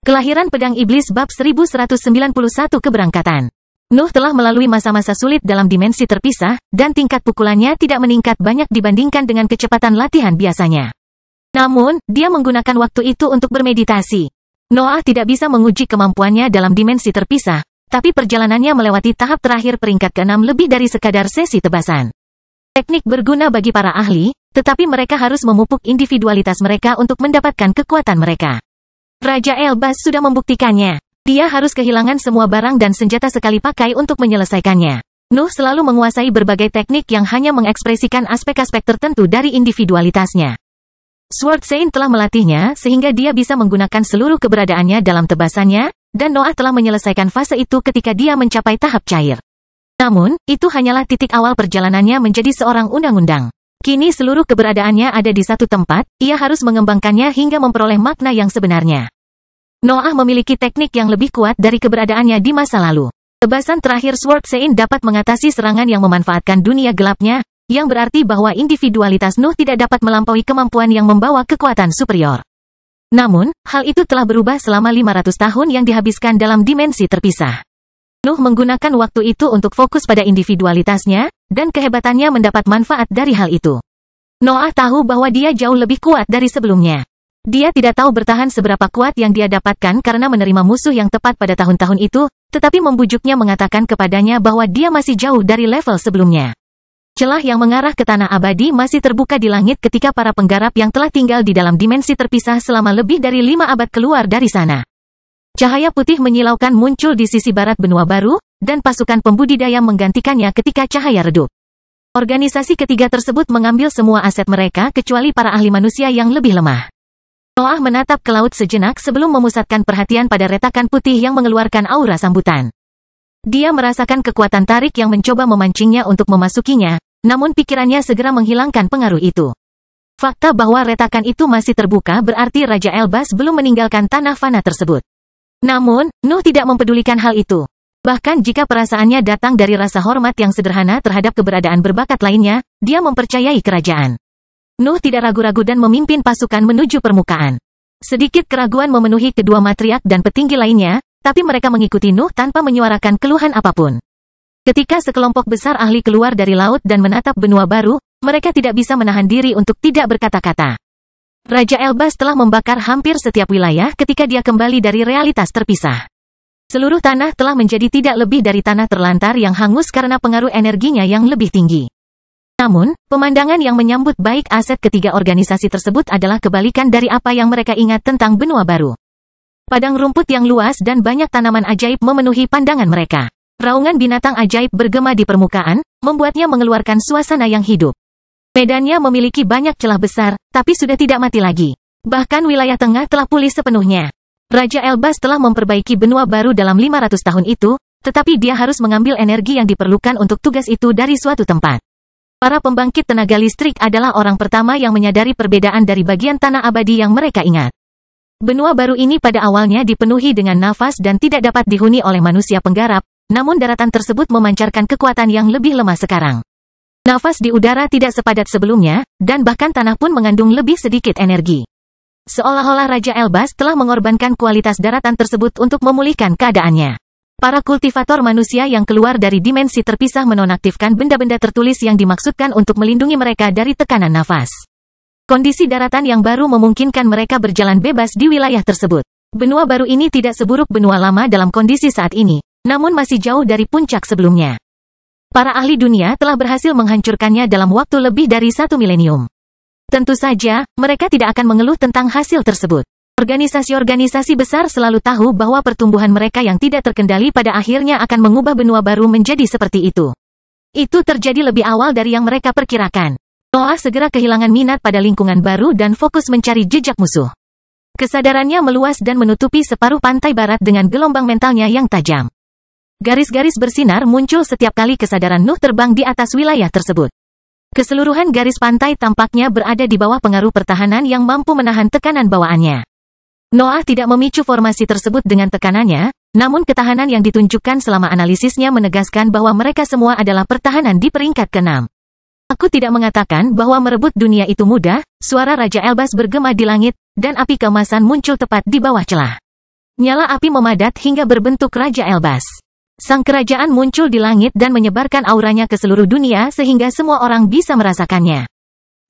Kelahiran Pedang Iblis bab 1191 keberangkatan. Nuh telah melalui masa-masa sulit dalam dimensi terpisah, dan tingkat pukulannya tidak meningkat banyak dibandingkan dengan kecepatan latihan biasanya. Namun, dia menggunakan waktu itu untuk bermeditasi. Noah tidak bisa menguji kemampuannya dalam dimensi terpisah, tapi perjalanannya melewati tahap terakhir peringkat ke-6 lebih dari sekadar sesi tebasan. Teknik berguna bagi para ahli, tetapi mereka harus memupuk individualitas mereka untuk mendapatkan kekuatan mereka. Raja Elbaz sudah membuktikannya. Dia harus kehilangan semua barang dan senjata sekali pakai untuk menyelesaikannya. Nuh selalu menguasai berbagai teknik yang hanya mengekspresikan aspek-aspek tertentu dari individualitasnya. Sword Saint telah melatihnya sehingga dia bisa menggunakan seluruh keberadaannya dalam tebasannya, dan Noah telah menyelesaikan fase itu ketika dia mencapai tahap cair. Namun, itu hanyalah titik awal perjalanannya menjadi seorang undang-undang. Kini seluruh keberadaannya ada di satu tempat, ia harus mengembangkannya hingga memperoleh makna yang sebenarnya. Noah memiliki teknik yang lebih kuat dari keberadaannya di masa lalu. Tebasan terakhir Sword Saint dapat mengatasi serangan yang memanfaatkan dunia gelapnya, yang berarti bahwa individualitas Nuh tidak dapat melampaui kemampuan yang membawa kekuatan superior. Namun, hal itu telah berubah selama 500 tahun yang dihabiskan dalam dimensi terpisah. Nuh menggunakan waktu itu untuk fokus pada individualitasnya, dan kehebatannya mendapat manfaat dari hal itu. Noah tahu bahwa dia jauh lebih kuat dari sebelumnya. Dia tidak tahu bertahan seberapa kuat yang dia dapatkan karena menerima musuh yang tepat pada tahun-tahun itu, tetapi membujuknya mengatakan kepadanya bahwa dia masih jauh dari level sebelumnya. Celah yang mengarah ke tanah abadi masih terbuka di langit ketika para penggarap yang telah tinggal di dalam dimensi terpisah selama lebih dari 5 abad keluar dari sana. Cahaya putih menyilaukan muncul di sisi barat benua baru, dan pasukan pembudidaya menggantikannya ketika cahaya redup. Organisasi ketiga tersebut mengambil semua aset mereka kecuali para ahli manusia yang lebih lemah. Noah menatap ke laut sejenak sebelum memusatkan perhatian pada retakan putih yang mengeluarkan aura sambutan. Dia merasakan kekuatan tarik yang mencoba memancingnya untuk memasukinya, namun pikirannya segera menghilangkan pengaruh itu. Fakta bahwa retakan itu masih terbuka berarti Raja Elbaz belum meninggalkan tanah fana tersebut. Namun, Nuh tidak mempedulikan hal itu. Bahkan jika perasaannya datang dari rasa hormat yang sederhana terhadap keberadaan berbakat lainnya, dia mempercayai kerajaan. Nuh tidak ragu-ragu dan memimpin pasukan menuju permukaan. Sedikit keraguan memenuhi kedua matriark dan petinggi lainnya, tapi mereka mengikuti Nuh tanpa menyuarakan keluhan apapun. Ketika sekelompok besar ahli keluar dari laut dan menatap benua baru, mereka tidak bisa menahan diri untuk tidak berkata-kata. Raja Elbaz telah membakar hampir setiap wilayah ketika dia kembali dari realitas terpisah. Seluruh tanah telah menjadi tidak lebih dari tanah terlantar yang hangus karena pengaruh energinya yang lebih tinggi. Namun, pemandangan yang menyambut baik aset ketiga organisasi tersebut adalah kebalikan dari apa yang mereka ingat tentang benua baru. Padang rumput yang luas dan banyak tanaman ajaib memenuhi pandangan mereka. Raungan binatang ajaib bergema di permukaan, membuatnya mengeluarkan suasana yang hidup. Medannya memiliki banyak celah besar, tapi sudah tidak mati lagi. Bahkan wilayah tengah telah pulih sepenuhnya. Raja Elbaz telah memperbaiki benua baru dalam 500 tahun itu, tetapi dia harus mengambil energi yang diperlukan untuk tugas itu dari suatu tempat. Para pembangkit tenaga listrik adalah orang pertama yang menyadari perbedaan dari bagian tanah abadi yang mereka ingat. Benua baru ini pada awalnya dipenuhi dengan nafas dan tidak dapat dihuni oleh manusia penggarap, namun daratan tersebut memancarkan kekuatan yang lebih lemah sekarang. Nafas di udara tidak sepadat sebelumnya, dan bahkan tanah pun mengandung lebih sedikit energi. Seolah-olah Raja Elbaz telah mengorbankan kualitas daratan tersebut untuk memulihkan keadaannya. Para kultivator manusia yang keluar dari dimensi terpisah menonaktifkan benda-benda tertulis yang dimaksudkan untuk melindungi mereka dari tekanan nafas. Kondisi daratan yang baru memungkinkan mereka berjalan bebas di wilayah tersebut. Benua baru ini tidak seburuk benua lama dalam kondisi saat ini, namun masih jauh dari puncak sebelumnya. Para ahli dunia telah berhasil menghancurkannya dalam waktu lebih dari 1 milenium. Tentu saja, mereka tidak akan mengeluh tentang hasil tersebut. Organisasi-organisasi besar selalu tahu bahwa pertumbuhan mereka yang tidak terkendali pada akhirnya akan mengubah benua baru menjadi seperti itu. Itu terjadi lebih awal dari yang mereka perkirakan. Noah segera kehilangan minat pada lingkungan baru dan fokus mencari jejak musuh. Kesadarannya meluas dan menutupi separuh pantai barat dengan gelombang mentalnya yang tajam. Garis-garis bersinar muncul setiap kali kesadaran Nuh terbang di atas wilayah tersebut. Keseluruhan garis pantai tampaknya berada di bawah pengaruh pertahanan yang mampu menahan tekanan bawaannya. Noah tidak memicu formasi tersebut dengan tekanannya, namun ketahanan yang ditunjukkan selama analisisnya menegaskan bahwa mereka semua adalah pertahanan di peringkat ke-6. Aku tidak mengatakan bahwa merebut dunia itu mudah, suara Raja Elbaz bergema di langit, dan api keemasan muncul tepat di bawah celah. Nyala api memadat hingga berbentuk Raja Elbas. Sang kerajaan muncul di langit dan menyebarkan auranya ke seluruh dunia sehingga semua orang bisa merasakannya.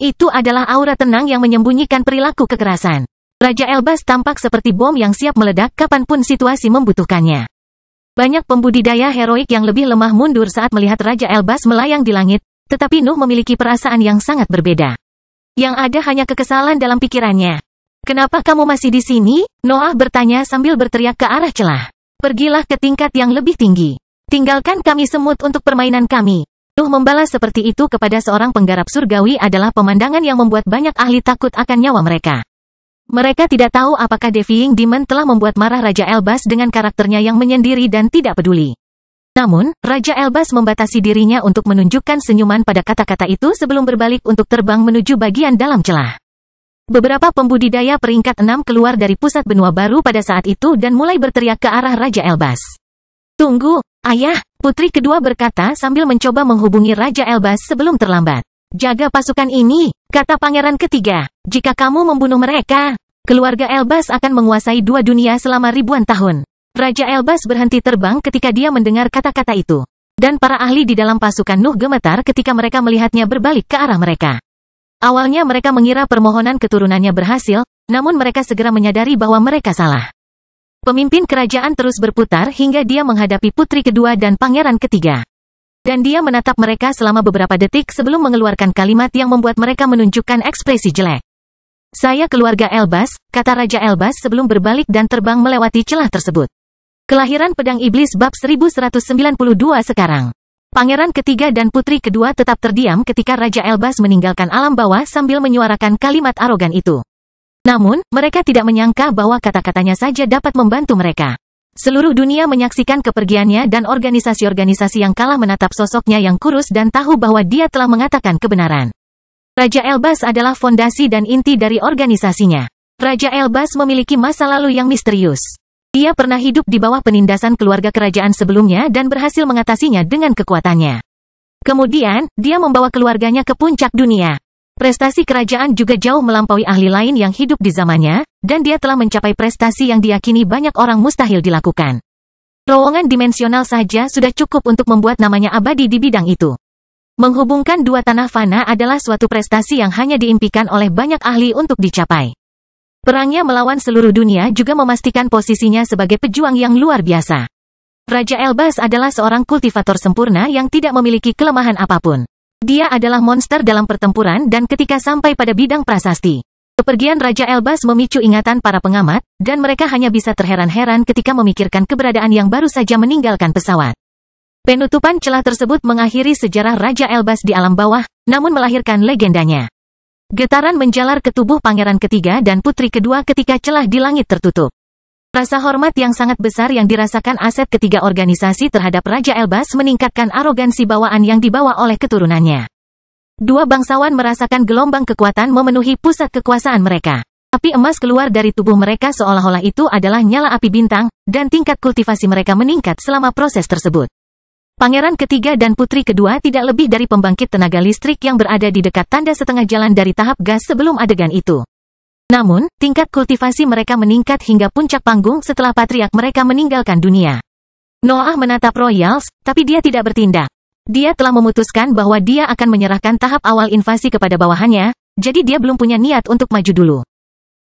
Itu adalah aura tenang yang menyembunyikan perilaku kekerasan. Raja Elbas tampak seperti bom yang siap meledak kapanpun situasi membutuhkannya. Banyak pembudidaya heroik yang lebih lemah mundur saat melihat Raja Elbas melayang di langit, tetapi Nuh memiliki perasaan yang sangat berbeda. Yang ada hanya kekesalan dalam pikirannya. "Kenapa kamu masih di sini?" Noah bertanya sambil berteriak ke arah celah. "Pergilah ke tingkat yang lebih tinggi. Tinggalkan kami semut untuk permainan kami." Nuh membalas seperti itu kepada seorang penggarap surgawi adalah pemandangan yang membuat banyak ahli takut akan nyawa mereka. Mereka tidak tahu apakah Defying Demon telah membuat marah Raja Elbas dengan karakternya yang menyendiri dan tidak peduli. Namun, Raja Elbas membatasi dirinya untuk menunjukkan senyuman pada kata-kata itu sebelum berbalik untuk terbang menuju bagian dalam celah. Beberapa pembudidaya peringkat 6 keluar dari pusat benua baru pada saat itu dan mulai berteriak ke arah Raja Elbas. "Tunggu, ayah," putri kedua berkata sambil mencoba menghubungi Raja Elbas sebelum terlambat. "Jaga pasukan ini," kata pangeran ketiga. "Jika kamu membunuh mereka, keluarga Elbas akan menguasai dua dunia selama ribuan tahun." Raja Elbas berhenti terbang ketika dia mendengar kata-kata itu. Dan para ahli di dalam pasukan Nuh gemetar ketika mereka melihatnya berbalik ke arah mereka. Awalnya mereka mengira permohonan keturunannya berhasil, namun mereka segera menyadari bahwa mereka salah. Pemimpin kerajaan terus berputar hingga dia menghadapi putri kedua dan pangeran ketiga. Dan dia menatap mereka selama beberapa detik sebelum mengeluarkan kalimat yang membuat mereka menunjukkan ekspresi jelek. "Saya keluarga Elbas," kata Raja Elbas sebelum berbalik dan terbang melewati celah tersebut. Kelahiran Pedang Iblis bab 1192 sekarang. Pangeran ketiga dan putri kedua tetap terdiam ketika Raja Elbas meninggalkan alam bawah sambil menyuarakan kalimat arogan itu. Namun, mereka tidak menyangka bahwa kata-katanya saja dapat membantu mereka. Seluruh dunia menyaksikan kepergiannya dan organisasi-organisasi yang kalah menatap sosoknya yang kurus dan tahu bahwa dia telah mengatakan kebenaran. Raja Elbas adalah fondasi dan inti dari organisasinya. Raja Elbas memiliki masa lalu yang misterius. Dia pernah hidup di bawah penindasan keluarga kerajaan sebelumnya dan berhasil mengatasinya dengan kekuatannya. Kemudian, dia membawa keluarganya ke puncak dunia. Prestasi kerajaan juga jauh melampaui ahli lain yang hidup di zamannya, dan dia telah mencapai prestasi yang diyakini banyak orang mustahil dilakukan. Terowongan dimensional saja sudah cukup untuk membuat namanya abadi di bidang itu. Menghubungkan dua tanah fana adalah suatu prestasi yang hanya diimpikan oleh banyak ahli untuk dicapai. Perangnya melawan seluruh dunia juga memastikan posisinya sebagai pejuang yang luar biasa. Raja Elbas adalah seorang kultivator sempurna yang tidak memiliki kelemahan apapun. Dia adalah monster dalam pertempuran dan ketika sampai pada bidang prasasti. Kepergian Raja Elbas memicu ingatan para pengamat, dan mereka hanya bisa terheran-heran ketika memikirkan keberadaan yang baru saja meninggalkan pesawat. Penutupan celah tersebut mengakhiri sejarah Raja Elbas di alam bawah, namun melahirkan legendanya. Getaran menjalar ke tubuh pangeran ketiga dan putri kedua ketika celah di langit tertutup. Rasa hormat yang sangat besar yang dirasakan aset ketiga organisasi terhadap Raja Elbas meningkatkan arogansi bawaan yang dibawa oleh keturunannya. Dua bangsawan merasakan gelombang kekuatan memenuhi pusat kekuasaan mereka. Api emas keluar dari tubuh mereka seolah-olah itu adalah nyala api bintang, dan tingkat kultivasi mereka meningkat selama proses tersebut. Pangeran ketiga dan putri kedua tidak lebih dari pembangkit tenaga listrik yang berada di dekat tanda setengah jalan dari tahap gas sebelum adegan itu. Namun, tingkat kultivasi mereka meningkat hingga puncak panggung setelah patriark mereka meninggalkan dunia. Noah menatap Royals, tapi dia tidak bertindak. Dia telah memutuskan bahwa dia akan menyerahkan tahap awal invasi kepada bawahannya, jadi dia belum punya niat untuk maju dulu.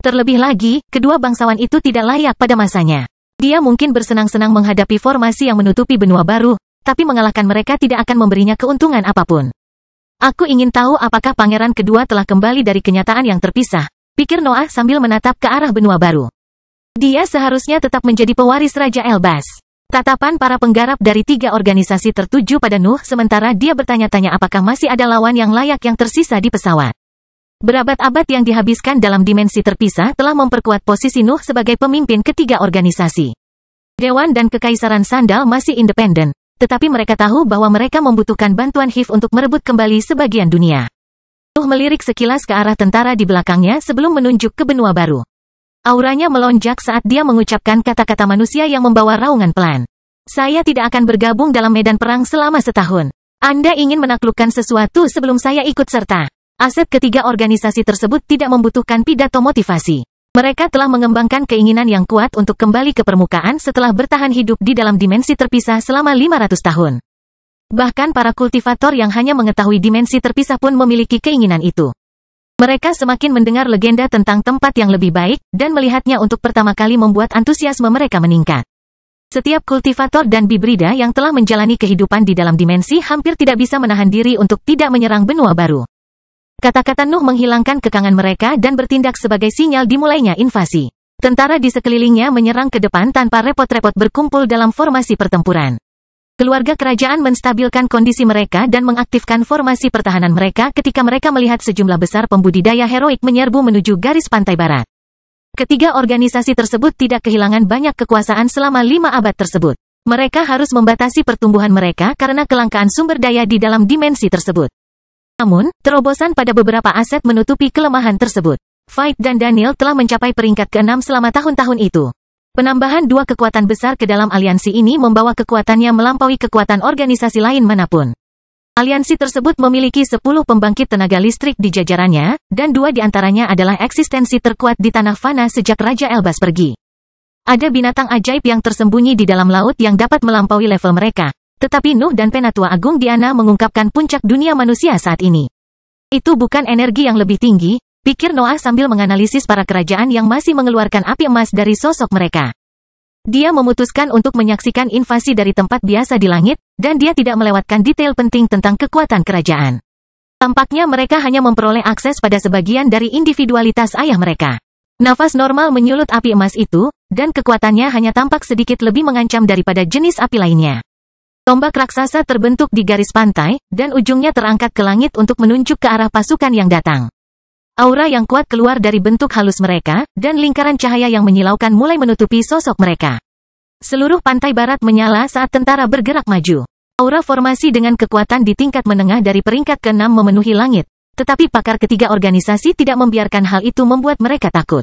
Terlebih lagi, kedua bangsawan itu tidak layak pada masanya. Dia mungkin bersenang-senang menghadapi formasi yang menutupi benua baru, tapi mengalahkan mereka tidak akan memberinya keuntungan apapun. "Aku ingin tahu apakah pangeran kedua telah kembali dari kenyataan yang terpisah," pikir Noah sambil menatap ke arah benua baru. Dia seharusnya tetap menjadi pewaris Raja Elbas. Tatapan para penggarap dari tiga organisasi tertuju pada Nuh sementara dia bertanya-tanya apakah masih ada lawan yang layak yang tersisa di pesawat. Berabad-abad yang dihabiskan dalam dimensi terpisah telah memperkuat posisi Nuh sebagai pemimpin ketiga organisasi. Dewan dan Kekaisaran Sandal masih independen. Tetapi mereka tahu bahwa mereka membutuhkan bantuan Hiv untuk merebut kembali sebagian dunia. Nuh melirik sekilas ke arah tentara di belakangnya sebelum menunjuk ke benua baru. Auranya melonjak saat dia mengucapkan kata-kata manusia yang membawa raungan pelan. "Saya tidak akan bergabung dalam medan perang selama setahun. Anda ingin menaklukkan sesuatu sebelum saya ikut serta." Aset ketiga organisasi tersebut tidak membutuhkan pidato motivasi. Mereka telah mengembangkan keinginan yang kuat untuk kembali ke permukaan setelah bertahan hidup di dalam dimensi terpisah selama 500 tahun. Bahkan para kultivator yang hanya mengetahui dimensi terpisah pun memiliki keinginan itu. Mereka semakin mendengar legenda tentang tempat yang lebih baik, dan melihatnya untuk pertama kali membuat antusiasme mereka meningkat. Setiap kultivator dan bibrida yang telah menjalani kehidupan di dalam dimensi hampir tidak bisa menahan diri untuk tidak menyerang benua baru. Kata-kata Nuh menghilangkan kekangan mereka dan bertindak sebagai sinyal dimulainya invasi. Tentara di sekelilingnya menyerang ke depan tanpa repot-repot berkumpul dalam formasi pertempuran. Keluarga kerajaan menstabilkan kondisi mereka dan mengaktifkan formasi pertahanan mereka ketika mereka melihat sejumlah besar pembudidaya heroik menyerbu menuju garis pantai barat. Ketiga organisasi tersebut tidak kehilangan banyak kekuasaan selama 5 abad tersebut. Mereka harus membatasi pertumbuhan mereka karena kelangkaan sumber daya di dalam dimensi tersebut. Namun, terobosan pada beberapa aset menutupi kelemahan tersebut. Veit dan Daniel telah mencapai peringkat ke-6 selama tahun-tahun itu. Penambahan 2 kekuatan besar ke dalam aliansi ini membawa kekuatannya melampaui kekuatan organisasi lain manapun. Aliansi tersebut memiliki 10 pembangkit tenaga listrik di jajarannya, dan 2 di antaranya adalah eksistensi terkuat di tanah fana sejak Raja Elbas pergi. Ada binatang ajaib yang tersembunyi di dalam laut yang dapat melampaui level mereka. Tetapi Nuh dan Penatua Agung Diana mengungkapkan puncak dunia manusia saat ini. Itu bukan energi yang lebih tinggi, pikir Noah sambil menganalisis para kerajaan yang masih mengeluarkan api emas dari sosok mereka. Dia memutuskan untuk menyaksikan invasi dari tempat biasa di langit, dan dia tidak melewatkan detail penting tentang kekuatan kerajaan. Tampaknya mereka hanya memperoleh akses pada sebagian dari individualitas ayah mereka. Nafas normal menyulut api emas itu, dan kekuatannya hanya tampak sedikit lebih mengancam daripada jenis api lainnya. Tombak raksasa terbentuk di garis pantai, dan ujungnya terangkat ke langit untuk menunjuk ke arah pasukan yang datang. Aura yang kuat keluar dari bentuk halus mereka, dan lingkaran cahaya yang menyilaukan mulai menutupi sosok mereka. Seluruh pantai barat menyala saat tentara bergerak maju. Aura formasi dengan kekuatan di tingkat menengah dari peringkat ke-6 memenuhi langit, tetapi pakar ketiga organisasi tidak membiarkan hal itu membuat mereka takut.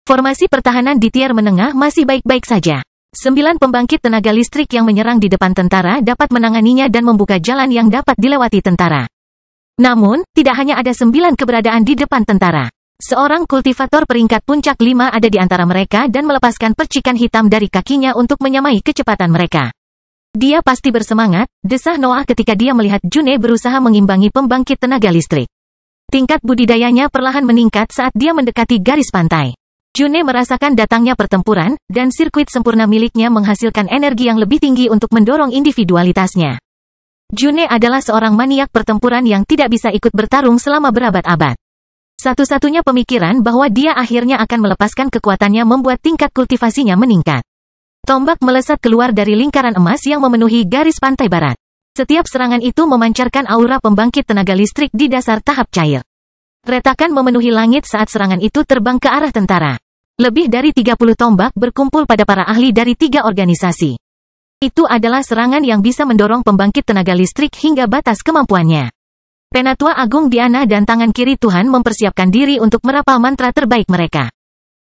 Formasi pertahanan di tier menengah masih baik-baik saja. 9 pembangkit tenaga listrik yang menyerang di depan tentara dapat menanganinya dan membuka jalan yang dapat dilewati tentara. Namun, tidak hanya ada 9 keberadaan di depan tentara. Seorang kultivator peringkat puncak 5 ada di antara mereka dan melepaskan percikan hitam dari kakinya untuk menyamai kecepatan mereka. Dia pasti bersemangat, desah Noah ketika dia melihat June berusaha mengimbangi pembangkit tenaga listrik. Tingkat budidayanya perlahan meningkat saat dia mendekati garis pantai. June merasakan datangnya pertempuran, dan sirkuit sempurna miliknya menghasilkan energi yang lebih tinggi untuk mendorong individualitasnya. June adalah seorang maniak pertempuran yang tidak bisa ikut bertarung selama berabad-abad. Satu-satunya pemikiran bahwa dia akhirnya akan melepaskan kekuatannya membuat tingkat kultivasinya meningkat. Tombak melesat keluar dari lingkaran emas yang memenuhi garis pantai barat. Setiap serangan itu memancarkan aura pembangkit tenaga listrik di dasar tahap cair. Retakan memenuhi langit saat serangan itu terbang ke arah tentara. Lebih dari 30 tombak berkumpul pada para ahli dari 3 organisasi. Itu adalah serangan yang bisa mendorong pembangkit tenaga listrik hingga batas kemampuannya. Penatua Agung Diana dan tangan kiri Tuhan mempersiapkan diri untuk merapal mantra terbaik mereka.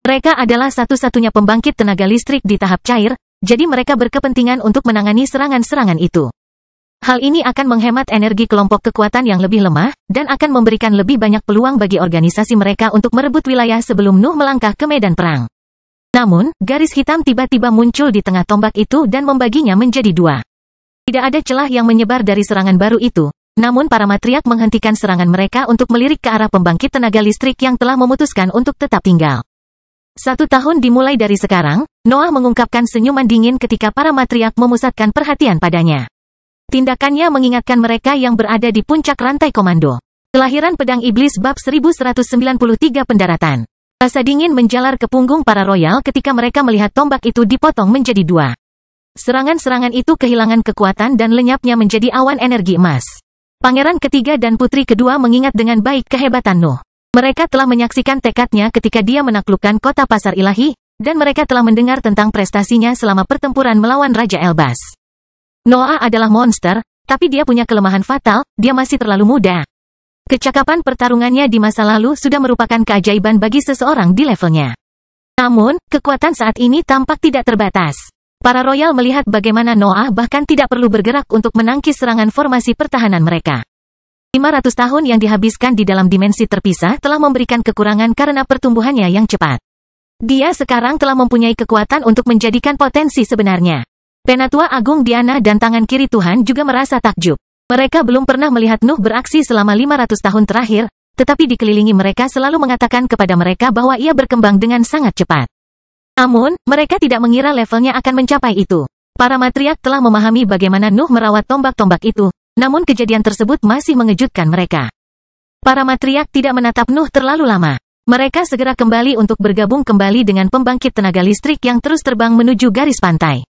Mereka adalah satu-satunya pembangkit tenaga listrik di tahap cair, jadi mereka berkepentingan untuk menangani serangan-serangan itu. Hal ini akan menghemat energi kelompok kekuatan yang lebih lemah, dan akan memberikan lebih banyak peluang bagi organisasi mereka untuk merebut wilayah sebelum Nuh melangkah ke medan perang. Namun, garis hitam tiba-tiba muncul di tengah tombak itu dan membaginya menjadi 2. Tidak ada celah yang menyebar dari serangan baru itu, namun para matriark menghentikan serangan mereka untuk melirik ke arah pembangkit tenaga listrik yang telah memutuskan untuk tetap tinggal. 1 tahun dimulai dari sekarang, Noah mengungkapkan senyuman dingin ketika para matriark memusatkan perhatian padanya. Tindakannya mengingatkan mereka yang berada di puncak rantai komando. Kelahiran Pedang Iblis bab 1193 pendaratan. Rasa dingin menjalar ke punggung para royal ketika mereka melihat tombak itu dipotong menjadi 2. Serangan-serangan itu kehilangan kekuatan dan lenyapnya menjadi awan energi emas. Pangeran ketiga dan putri kedua mengingat dengan baik kehebatan Nuh. Mereka telah menyaksikan tekadnya ketika dia menaklukkan kota pasar ilahi, dan mereka telah mendengar tentang prestasinya selama pertempuran melawan Raja Elbas. Noah adalah monster, tapi dia punya kelemahan fatal, dia masih terlalu muda. Kecakapan pertarungannya di masa lalu sudah merupakan keajaiban bagi seseorang di levelnya. Namun, kekuatan saat ini tampak tidak terbatas. Para royal melihat bagaimana Noah bahkan tidak perlu bergerak untuk menangkis serangan formasi pertahanan mereka. 500 tahun yang dihabiskan di dalam dimensi terpisah telah memberikan kekurangan karena pertumbuhannya yang cepat. Dia sekarang telah mempunyai kekuatan untuk menjadikan potensi sebenarnya. Penatua Agung Diana dan tangan kiri Tuhan juga merasa takjub. Mereka belum pernah melihat Nuh beraksi selama 500 tahun terakhir, tetapi dikelilingi mereka selalu mengatakan kepada mereka bahwa ia berkembang dengan sangat cepat. Namun, mereka tidak mengira levelnya akan mencapai itu. Para matriark telah memahami bagaimana Nuh merawat tombak-tombak itu, namun kejadian tersebut masih mengejutkan mereka. Para matriark tidak menatap Nuh terlalu lama. Mereka segera kembali untuk bergabung kembali dengan pembangkit tenaga listrik yang terus terbang menuju garis pantai.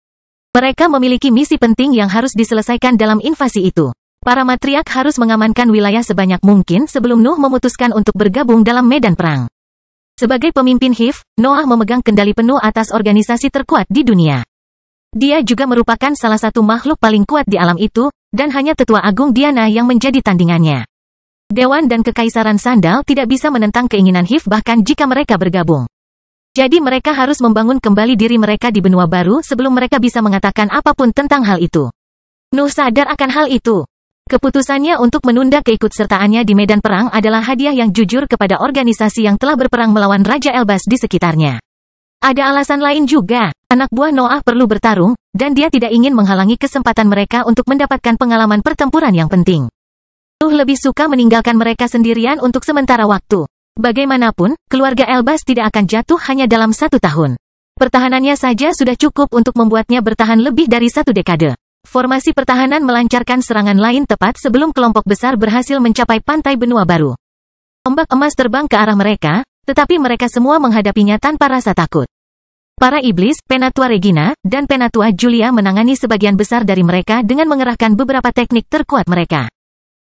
Mereka memiliki misi penting yang harus diselesaikan dalam invasi itu. Para matriark harus mengamankan wilayah sebanyak mungkin sebelum Nuh memutuskan untuk bergabung dalam medan perang. Sebagai pemimpin Hiv, Noah memegang kendali penuh atas organisasi terkuat di dunia. Dia juga merupakan salah satu makhluk paling kuat di alam itu, dan hanya Tetua Agung Diana yang menjadi tandingannya. Dewan dan Kekaisaran Sandal tidak bisa menentang keinginan Hiv bahkan jika mereka bergabung. Jadi mereka harus membangun kembali diri mereka di benua baru sebelum mereka bisa mengatakan apapun tentang hal itu. Nuh sadar akan hal itu. Keputusannya untuk menunda keikutsertaannya di medan perang adalah hadiah yang jujur kepada organisasi yang telah berperang melawan Raja Elbas di sekitarnya. Ada alasan lain juga, anak buah Noah perlu bertarung, dan dia tidak ingin menghalangi kesempatan mereka untuk mendapatkan pengalaman pertempuran yang penting. Nuh lebih suka meninggalkan mereka sendirian untuk sementara waktu. Bagaimanapun, keluarga Elbas tidak akan jatuh hanya dalam 1 tahun. Pertahanannya saja sudah cukup untuk membuatnya bertahan lebih dari 1 dekade. Formasi pertahanan melancarkan serangan lain tepat sebelum kelompok besar berhasil mencapai pantai benua baru. Ombak emas terbang ke arah mereka, tetapi mereka semua menghadapinya tanpa rasa takut. Para iblis, Penatua Regina, dan Penatua Julia menangani sebagian besar dari mereka dengan mengerahkan beberapa teknik terkuat mereka.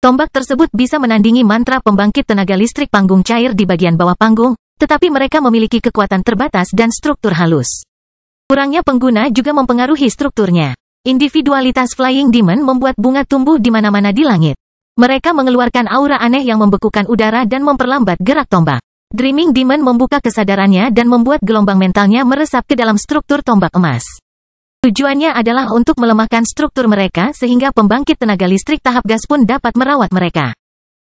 Tombak tersebut bisa menandingi mantra pembangkit tenaga listrik panggung cair di bagian bawah panggung, tetapi mereka memiliki kekuatan terbatas dan struktur halus. Kurangnya pengguna juga mempengaruhi strukturnya. Individualitas Flying Demon membuat bunga tumbuh di mana-mana di langit. Mereka mengeluarkan aura aneh yang membekukan udara dan memperlambat gerak tombak. Dreaming Demon membuka kesadarannya dan membuat gelombang mentalnya meresap ke dalam struktur tombak emas. Tujuannya adalah untuk melemahkan struktur mereka sehingga pembangkit tenaga listrik tahap gas pun dapat merawat mereka.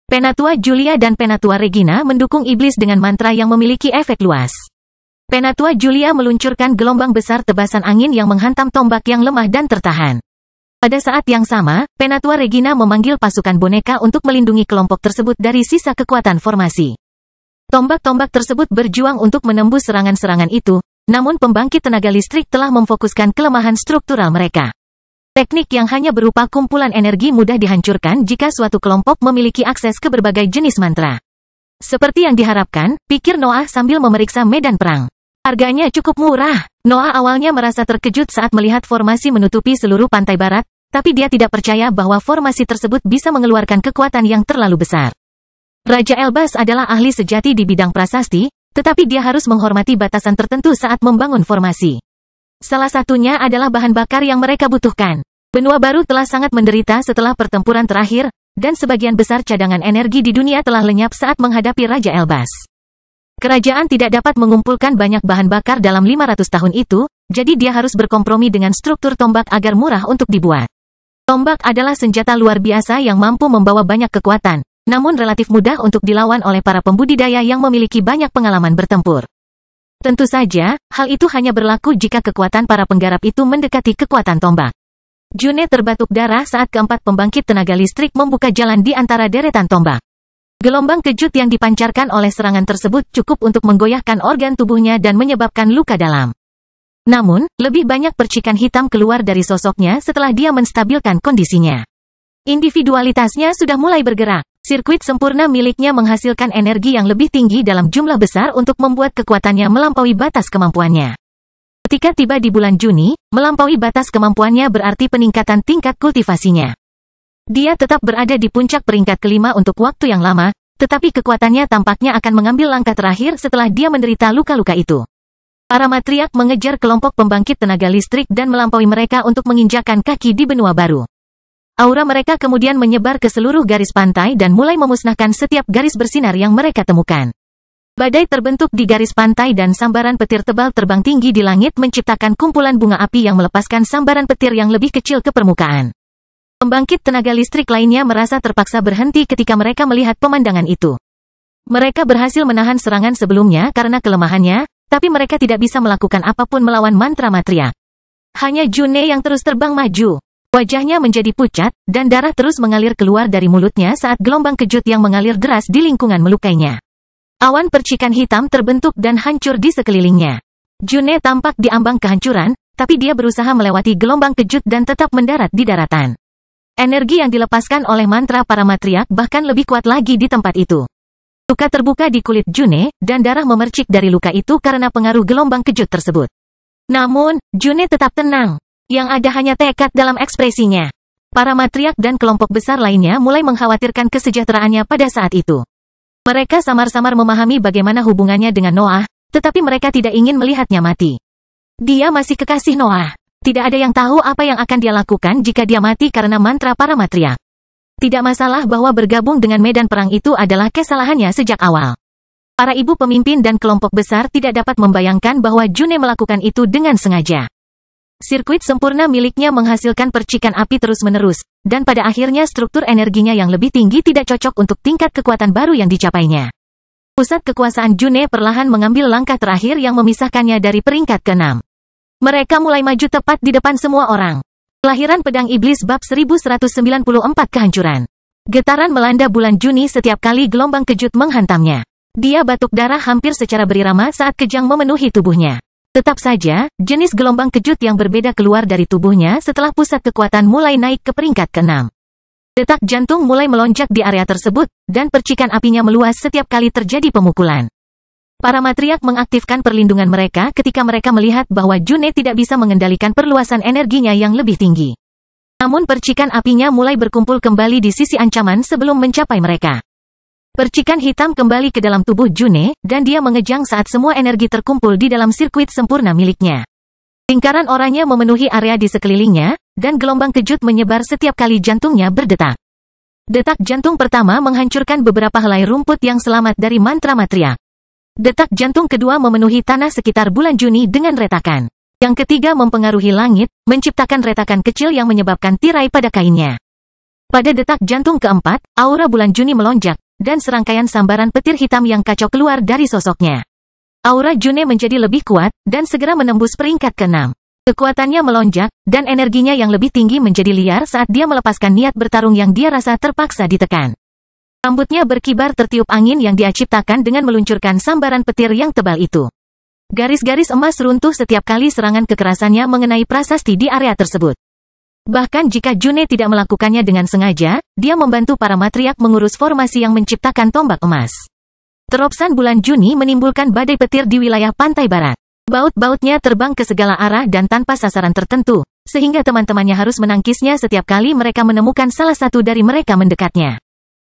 Penatua Julia dan Penatua Regina mendukung iblis dengan mantra yang memiliki efek luas. Penatua Julia meluncurkan gelombang besar tebasan angin yang menghantam tombak yang lemah dan tertahan. Pada saat yang sama, Penatua Regina memanggil pasukan boneka untuk melindungi kelompok tersebut dari sisa kekuatan formasi. Tombak-tombak tersebut berjuang untuk menembus serangan-serangan itu, namun pembangkit tenaga listrik telah memfokuskan kelemahan struktural mereka. Teknik yang hanya berupa kumpulan energi mudah dihancurkan jika suatu kelompok memiliki akses ke berbagai jenis mantra. Seperti yang diharapkan, pikir Noah sambil memeriksa medan perang. Harganya cukup murah. Noah awalnya merasa terkejut saat melihat formasi menutupi seluruh pantai barat, tapi dia tidak percaya bahwa formasi tersebut bisa mengeluarkan kekuatan yang terlalu besar. Raja Elbas adalah ahli sejati di bidang prasasti, tetapi dia harus menghormati batasan tertentu saat membangun formasi. Salah satunya adalah bahan bakar yang mereka butuhkan. Benua baru telah sangat menderita setelah pertempuran terakhir, dan sebagian besar cadangan energi di dunia telah lenyap saat menghadapi Raja Elbas. Kerajaan tidak dapat mengumpulkan banyak bahan bakar dalam 500 tahun itu, jadi dia harus berkompromi dengan struktur tombak agar murah untuk dibuat. Tombak adalah senjata luar biasa yang mampu membawa banyak kekuatan, namun relatif mudah untuk dilawan oleh para pembudidaya yang memiliki banyak pengalaman bertempur. Tentu saja, hal itu hanya berlaku jika kekuatan para penggarap itu mendekati kekuatan tombak. June terbatuk darah saat keempat pembangkit tenaga listrik membuka jalan di antara deretan tombak. Gelombang kejut yang dipancarkan oleh serangan tersebut cukup untuk menggoyahkan organ tubuhnya dan menyebabkan luka dalam. Namun, lebih banyak percikan hitam keluar dari sosoknya setelah dia menstabilkan kondisinya. Individualitasnya sudah mulai bergerak. Sirkuit sempurna miliknya menghasilkan energi yang lebih tinggi dalam jumlah besar untuk membuat kekuatannya melampaui batas kemampuannya. Ketika tiba di bulan Juni, melampaui batas kemampuannya berarti peningkatan tingkat kultivasinya. Dia tetap berada di puncak peringkat kelima untuk waktu yang lama, tetapi kekuatannya tampaknya akan mengambil langkah terakhir setelah dia menderita luka-luka itu. Para matriark mengejar kelompok pembangkit tenaga listrik dan melampaui mereka untuk menginjakkan kaki di benua baru. Aura mereka kemudian menyebar ke seluruh garis pantai dan mulai memusnahkan setiap garis bersinar yang mereka temukan. Badai terbentuk di garis pantai dan sambaran petir tebal terbang tinggi di langit menciptakan kumpulan bunga api yang melepaskan sambaran petir yang lebih kecil ke permukaan. Pembangkit tenaga listrik lainnya merasa terpaksa berhenti ketika mereka melihat pemandangan itu. Mereka berhasil menahan serangan sebelumnya karena kelemahannya, tapi mereka tidak bisa melakukan apapun melawan mantra Matriarch. Hanya June yang terus terbang maju. Wajahnya menjadi pucat, dan darah terus mengalir keluar dari mulutnya saat gelombang kejut yang mengalir deras di lingkungan melukainya. Awan percikan hitam terbentuk dan hancur di sekelilingnya. June tampak di ambang kehancuran, tapi dia berusaha melewati gelombang kejut dan tetap mendarat di daratan. Energi yang dilepaskan oleh mantra para Matriarch bahkan lebih kuat lagi di tempat itu. Luka terbuka di kulit June, dan darah memercik dari luka itu karena pengaruh gelombang kejut tersebut. Namun, June tetap tenang. Yang ada hanya tekad dalam ekspresinya. Para Matriarch dan kelompok besar lainnya mulai mengkhawatirkan kesejahteraannya pada saat itu. Mereka samar-samar memahami bagaimana hubungannya dengan Noah, tetapi mereka tidak ingin melihatnya mati. Dia masih kekasih Noah. Tidak ada yang tahu apa yang akan dia lakukan jika dia mati karena mantra para Matriarch. Tidak masalah bahwa bergabung dengan medan perang itu adalah kesalahannya sejak awal. Para ibu pemimpin dan kelompok besar tidak dapat membayangkan bahwa June melakukan itu dengan sengaja. Sirkuit sempurna miliknya menghasilkan percikan api terus-menerus, dan pada akhirnya struktur energinya yang lebih tinggi tidak cocok untuk tingkat kekuatan baru yang dicapainya. Pusat kekuasaan June perlahan mengambil langkah terakhir yang memisahkannya dari peringkat ke-6. Mereka mulai maju tepat di depan semua orang. Kelahiran Pedang Iblis bab 1194 kehancuran. Getaran melanda bulan Juni setiap kali gelombang kejut menghantamnya. Dia batuk darah hampir secara berirama saat kejang memenuhi tubuhnya. Tetap saja, jenis gelombang kejut yang berbeda keluar dari tubuhnya setelah pusat kekuatan mulai naik ke peringkat ke-6. Detak jantung mulai melonjak di area tersebut, dan percikan apinya meluas setiap kali terjadi pemukulan. Para Matriarch mengaktifkan perlindungan mereka ketika mereka melihat bahwa June tidak bisa mengendalikan perluasan energinya yang lebih tinggi. Namun percikan apinya mulai berkumpul kembali di sisi ancaman sebelum mencapai mereka. Percikan hitam kembali ke dalam tubuh June, dan dia mengejang saat semua energi terkumpul di dalam sirkuit sempurna miliknya. Lingkaran oranye memenuhi area di sekelilingnya, dan gelombang kejut menyebar setiap kali jantungnya berdetak. Detak jantung pertama menghancurkan beberapa helai rumput yang selamat dari mantra Matriarch. Detak jantung kedua memenuhi tanah sekitar bulan Juni dengan retakan. Yang ketiga mempengaruhi langit, menciptakan retakan kecil yang menyebabkan tirai pada kainnya. Pada detak jantung keempat, aura bulan Juni melonjak, dan serangkaian sambaran petir hitam yang kacau keluar dari sosoknya. Aura June menjadi lebih kuat, dan segera menembus peringkat ke-6. Kekuatannya melonjak, dan energinya yang lebih tinggi menjadi liar saat dia melepaskan niat bertarung yang dia rasa terpaksa ditekan. Rambutnya berkibar tertiup angin yang dia ciptakan dengan meluncurkan sambaran petir yang tebal itu. Garis-garis emas runtuh setiap kali serangan kekerasannya mengenai prasasti di area tersebut. Bahkan jika June tidak melakukannya dengan sengaja, dia membantu para Matriarch mengurus formasi yang menciptakan tombak emas. Teropsan bulan Juni menimbulkan badai petir di wilayah pantai barat. Baut-bautnya terbang ke segala arah dan tanpa sasaran tertentu, sehingga teman-temannya harus menangkisnya setiap kali mereka menemukan salah satu dari mereka mendekatnya.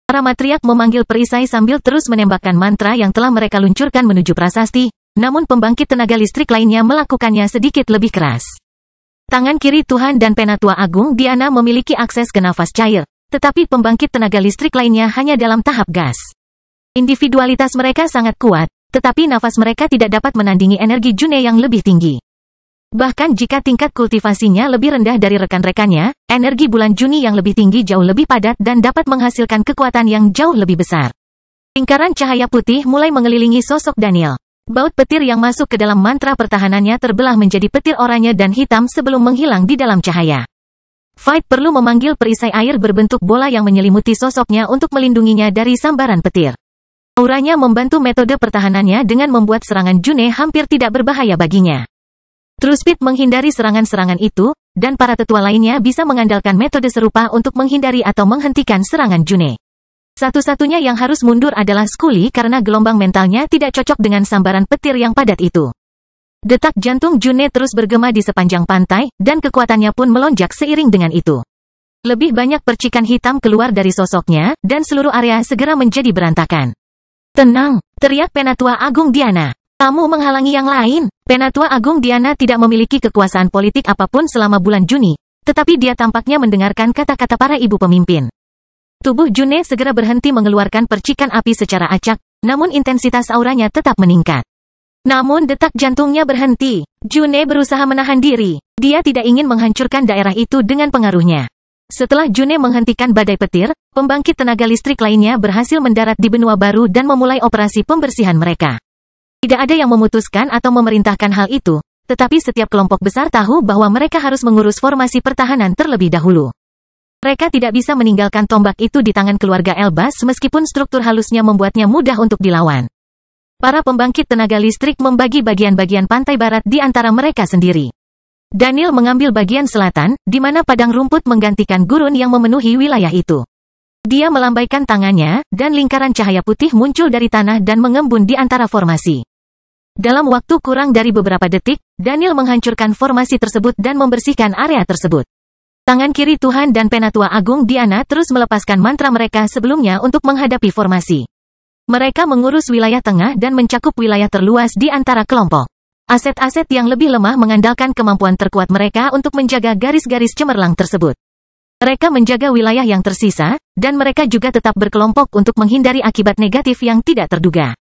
Para Matriarch memanggil perisai sambil terus menembakkan mantra yang telah mereka luncurkan menuju prasasti, namun pembangkit tenaga listrik lainnya melakukannya sedikit lebih keras. Tangan kiri Tuhan dan Penatua Agung Diana memiliki akses ke nafas cair, tetapi pembangkit tenaga listrik lainnya hanya dalam tahap gas. Individualitas mereka sangat kuat, tetapi nafas mereka tidak dapat menandingi energi June yang lebih tinggi. Bahkan jika tingkat kultivasinya lebih rendah dari rekan-rekannya, energi bulan Juni yang lebih tinggi jauh lebih padat dan dapat menghasilkan kekuatan yang jauh lebih besar. Lingkaran cahaya putih mulai mengelilingi sosok Daniel. Baut petir yang masuk ke dalam mantra pertahanannya terbelah menjadi petir oranye dan hitam sebelum menghilang di dalam cahaya. Fight perlu memanggil perisai air berbentuk bola yang menyelimuti sosoknya untuk melindunginya dari sambaran petir. Auranya membantu metode pertahanannya dengan membuat serangan June hampir tidak berbahaya baginya. Truespeed menghindari serangan-serangan itu, dan para tetua lainnya bisa mengandalkan metode serupa untuk menghindari atau menghentikan serangan June. Satu-satunya yang harus mundur adalah Scully karena gelombang mentalnya tidak cocok dengan sambaran petir yang padat itu. Detak jantung June terus bergema di sepanjang pantai, dan kekuatannya pun melonjak seiring dengan itu. Lebih banyak percikan hitam keluar dari sosoknya, dan seluruh area segera menjadi berantakan. "Tenang!" teriak Penatua Agung Diana. "Kamu menghalangi yang lain." Penatua Agung Diana tidak memiliki kekuasaan politik apapun selama bulan Juni, tetapi dia tampaknya mendengarkan kata-kata para ibu pemimpin. Tubuh June segera berhenti mengeluarkan percikan api secara acak, namun intensitas auranya tetap meningkat. Namun detak jantungnya berhenti. June berusaha menahan diri. Dia tidak ingin menghancurkan daerah itu dengan pengaruhnya. Setelah June menghentikan badai petir, pembangkit tenaga listrik lainnya berhasil mendarat di benua baru dan memulai operasi pembersihan mereka. Tidak ada yang memutuskan atau memerintahkan hal itu, tetapi setiap kelompok besar tahu bahwa mereka harus mengurus formasi pertahanan terlebih dahulu. Mereka tidak bisa meninggalkan tombak itu di tangan keluarga Elbas meskipun struktur halusnya membuatnya mudah untuk dilawan. Para pembangkit tenaga listrik membagi bagian-bagian pantai barat di antara mereka sendiri. Daniel mengambil bagian selatan, di mana padang rumput menggantikan gurun yang memenuhi wilayah itu. Dia melambaikan tangannya, dan lingkaran cahaya putih muncul dari tanah dan mengembun di antara formasi. Dalam waktu kurang dari beberapa detik, Daniel menghancurkan formasi tersebut dan membersihkan area tersebut. Tangan kiri Tuhan dan Penatua Agung Diana terus melepaskan mantra mereka sebelumnya untuk menghadapi formasi. Mereka mengurus wilayah tengah dan mencakup wilayah terluas di antara kelompok. Aset-aset yang lebih lemah mengandalkan kemampuan terkuat mereka untuk menjaga garis-garis cemerlang tersebut. Mereka menjaga wilayah yang tersisa, dan mereka juga tetap berkelompok untuk menghindari akibat negatif yang tidak terduga.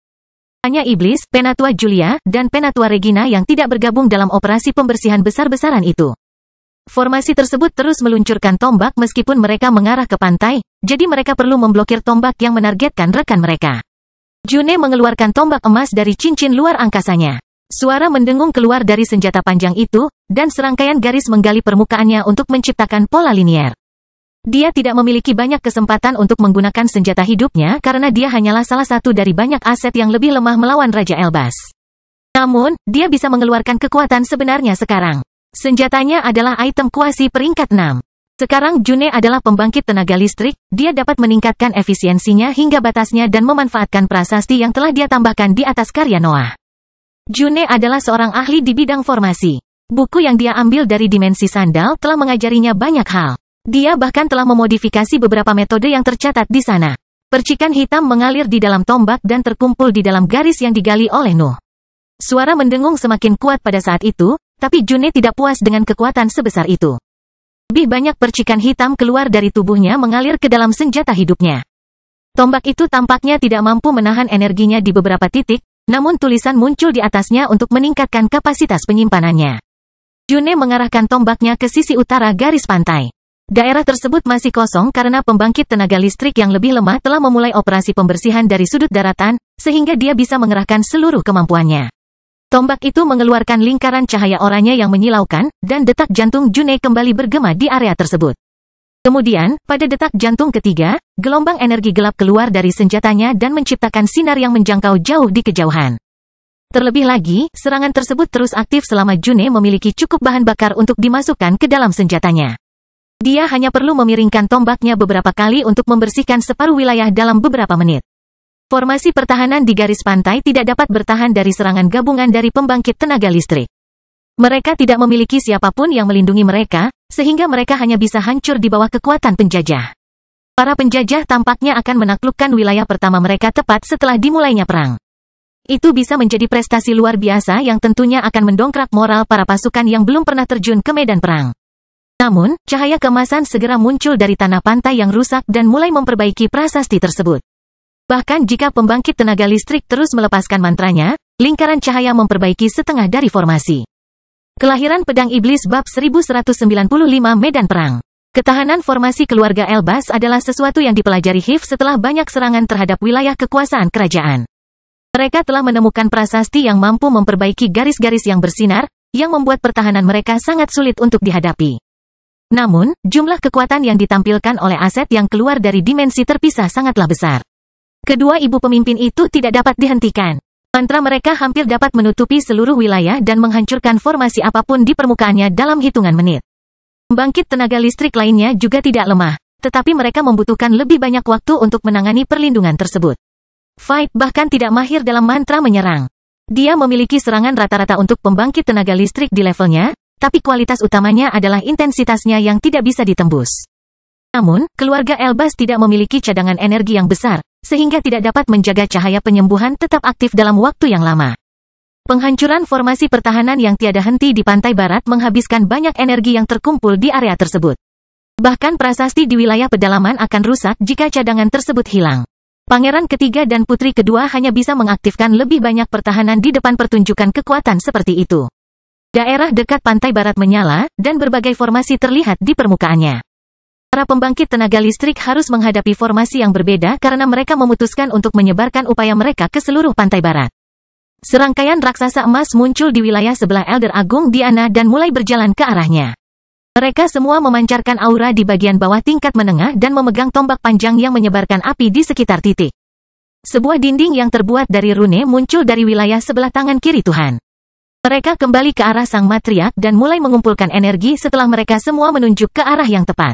Hanya Iblis, Penatua Julia, dan Penatua Regina yang tidak bergabung dalam operasi pembersihan besar-besaran itu. Formasi tersebut terus meluncurkan tombak meskipun mereka mengarah ke pantai, jadi mereka perlu memblokir tombak yang menargetkan rekan mereka. June mengeluarkan tombak emas dari cincin luar angkasanya. Suara mendengung keluar dari senjata panjang itu, dan serangkaian garis menggali permukaannya untuk menciptakan pola linier. Dia tidak memiliki banyak kesempatan untuk menggunakan senjata hidupnya karena dia hanyalah salah satu dari banyak aset yang lebih lemah melawan Raja Elbas. Namun, dia bisa mengeluarkan kekuatan sebenarnya sekarang. Senjatanya adalah item kuasi peringkat 6. Sekarang June adalah pembangkit tenaga listrik, dia dapat meningkatkan efisiensinya hingga batasnya dan memanfaatkan prasasti yang telah dia tambahkan di atas karya Noah. June adalah seorang ahli di bidang formasi. Buku yang dia ambil dari dimensi sandal telah mengajarinya banyak hal. Dia bahkan telah memodifikasi beberapa metode yang tercatat di sana. Percikan hitam mengalir di dalam tombak dan terkumpul di dalam garis yang digali oleh Nuh. Suara mendengung semakin kuat pada saat itu, tapi June tidak puas dengan kekuatan sebesar itu. Lebih banyak percikan hitam keluar dari tubuhnya mengalir ke dalam senjata hidupnya. Tombak itu tampaknya tidak mampu menahan energinya di beberapa titik, namun tulisan muncul di atasnya untuk meningkatkan kapasitas penyimpanannya. June mengarahkan tombaknya ke sisi utara garis pantai. Daerah tersebut masih kosong karena pembangkit tenaga listrik yang lebih lemah telah memulai operasi pembersihan dari sudut daratan, sehingga dia bisa mengerahkan seluruh kemampuannya. Tombak itu mengeluarkan lingkaran cahaya oranye yang menyilaukan, dan detak jantung June kembali bergema di area tersebut. Kemudian, pada detak jantung ketiga, gelombang energi gelap keluar dari senjatanya dan menciptakan sinar yang menjangkau jauh di kejauhan. Terlebih lagi, serangan tersebut terus aktif selama June memiliki cukup bahan bakar untuk dimasukkan ke dalam senjatanya. Dia hanya perlu memiringkan tombaknya beberapa kali untuk membersihkan separuh wilayah dalam beberapa menit. Formasi pertahanan di garis pantai tidak dapat bertahan dari serangan gabungan dari pembangkit tenaga listrik. Mereka tidak memiliki siapapun yang melindungi mereka, sehingga mereka hanya bisa hancur di bawah kekuatan penjajah. Para penjajah tampaknya akan menaklukkan wilayah pertama mereka tepat setelah dimulainya perang. Itu bisa menjadi prestasi luar biasa yang tentunya akan mendongkrak moral para pasukan yang belum pernah terjun ke medan perang. Namun, cahaya keemasan segera muncul dari tanah pantai yang rusak dan mulai memperbaiki prasasti tersebut. Bahkan jika pembangkit tenaga listrik terus melepaskan mantranya, lingkaran cahaya memperbaiki setengah dari formasi. Kelahiran Pedang Iblis Bab 1195 Medan Perang. Ketahanan formasi keluarga Elbas adalah sesuatu yang dipelajari Hif setelah banyak serangan terhadap wilayah kekuasaan kerajaan. Mereka telah menemukan prasasti yang mampu memperbaiki garis-garis yang bersinar, yang membuat pertahanan mereka sangat sulit untuk dihadapi. Namun, jumlah kekuatan yang ditampilkan oleh aset yang keluar dari dimensi terpisah sangatlah besar. Kedua ibu pemimpin itu tidak dapat dihentikan. Mantra mereka hampir dapat menutupi seluruh wilayah dan menghancurkan formasi apapun di permukaannya dalam hitungan menit. Pembangkit tenaga listrik lainnya juga tidak lemah, tetapi mereka membutuhkan lebih banyak waktu untuk menangani perlindungan tersebut. Fight bahkan tidak mahir dalam mantra menyerang. Dia memiliki serangan rata-rata untuk pembangkit tenaga listrik di levelnya, tapi kualitas utamanya adalah intensitasnya yang tidak bisa ditembus. Namun, keluarga Elbas tidak memiliki cadangan energi yang besar, sehingga tidak dapat menjaga cahaya penyembuhan tetap aktif dalam waktu yang lama. Penghancuran formasi pertahanan yang tiada henti di pantai barat menghabiskan banyak energi yang terkumpul di area tersebut. Bahkan prasasti di wilayah pedalaman akan rusak jika cadangan tersebut hilang. Pangeran ketiga dan putri kedua hanya bisa mengaktifkan lebih banyak pertahanan di depan pertunjukan kekuatan seperti itu. Daerah dekat pantai barat menyala, dan berbagai formasi terlihat di permukaannya. Para pembangkit tenaga listrik harus menghadapi formasi yang berbeda karena mereka memutuskan untuk menyebarkan upaya mereka ke seluruh pantai barat. Serangkaian raksasa emas muncul di wilayah sebelah Elder Agung Diana dan mulai berjalan ke arahnya. Mereka semua memancarkan aura di bagian bawah tingkat menengah dan memegang tombak panjang yang menyebarkan api di sekitar titik. Sebuah dinding yang terbuat dari rune muncul dari wilayah sebelah tangan kiri Tuhan. Mereka kembali ke arah sang matriark dan mulai mengumpulkan energi setelah mereka semua menunjuk ke arah yang tepat.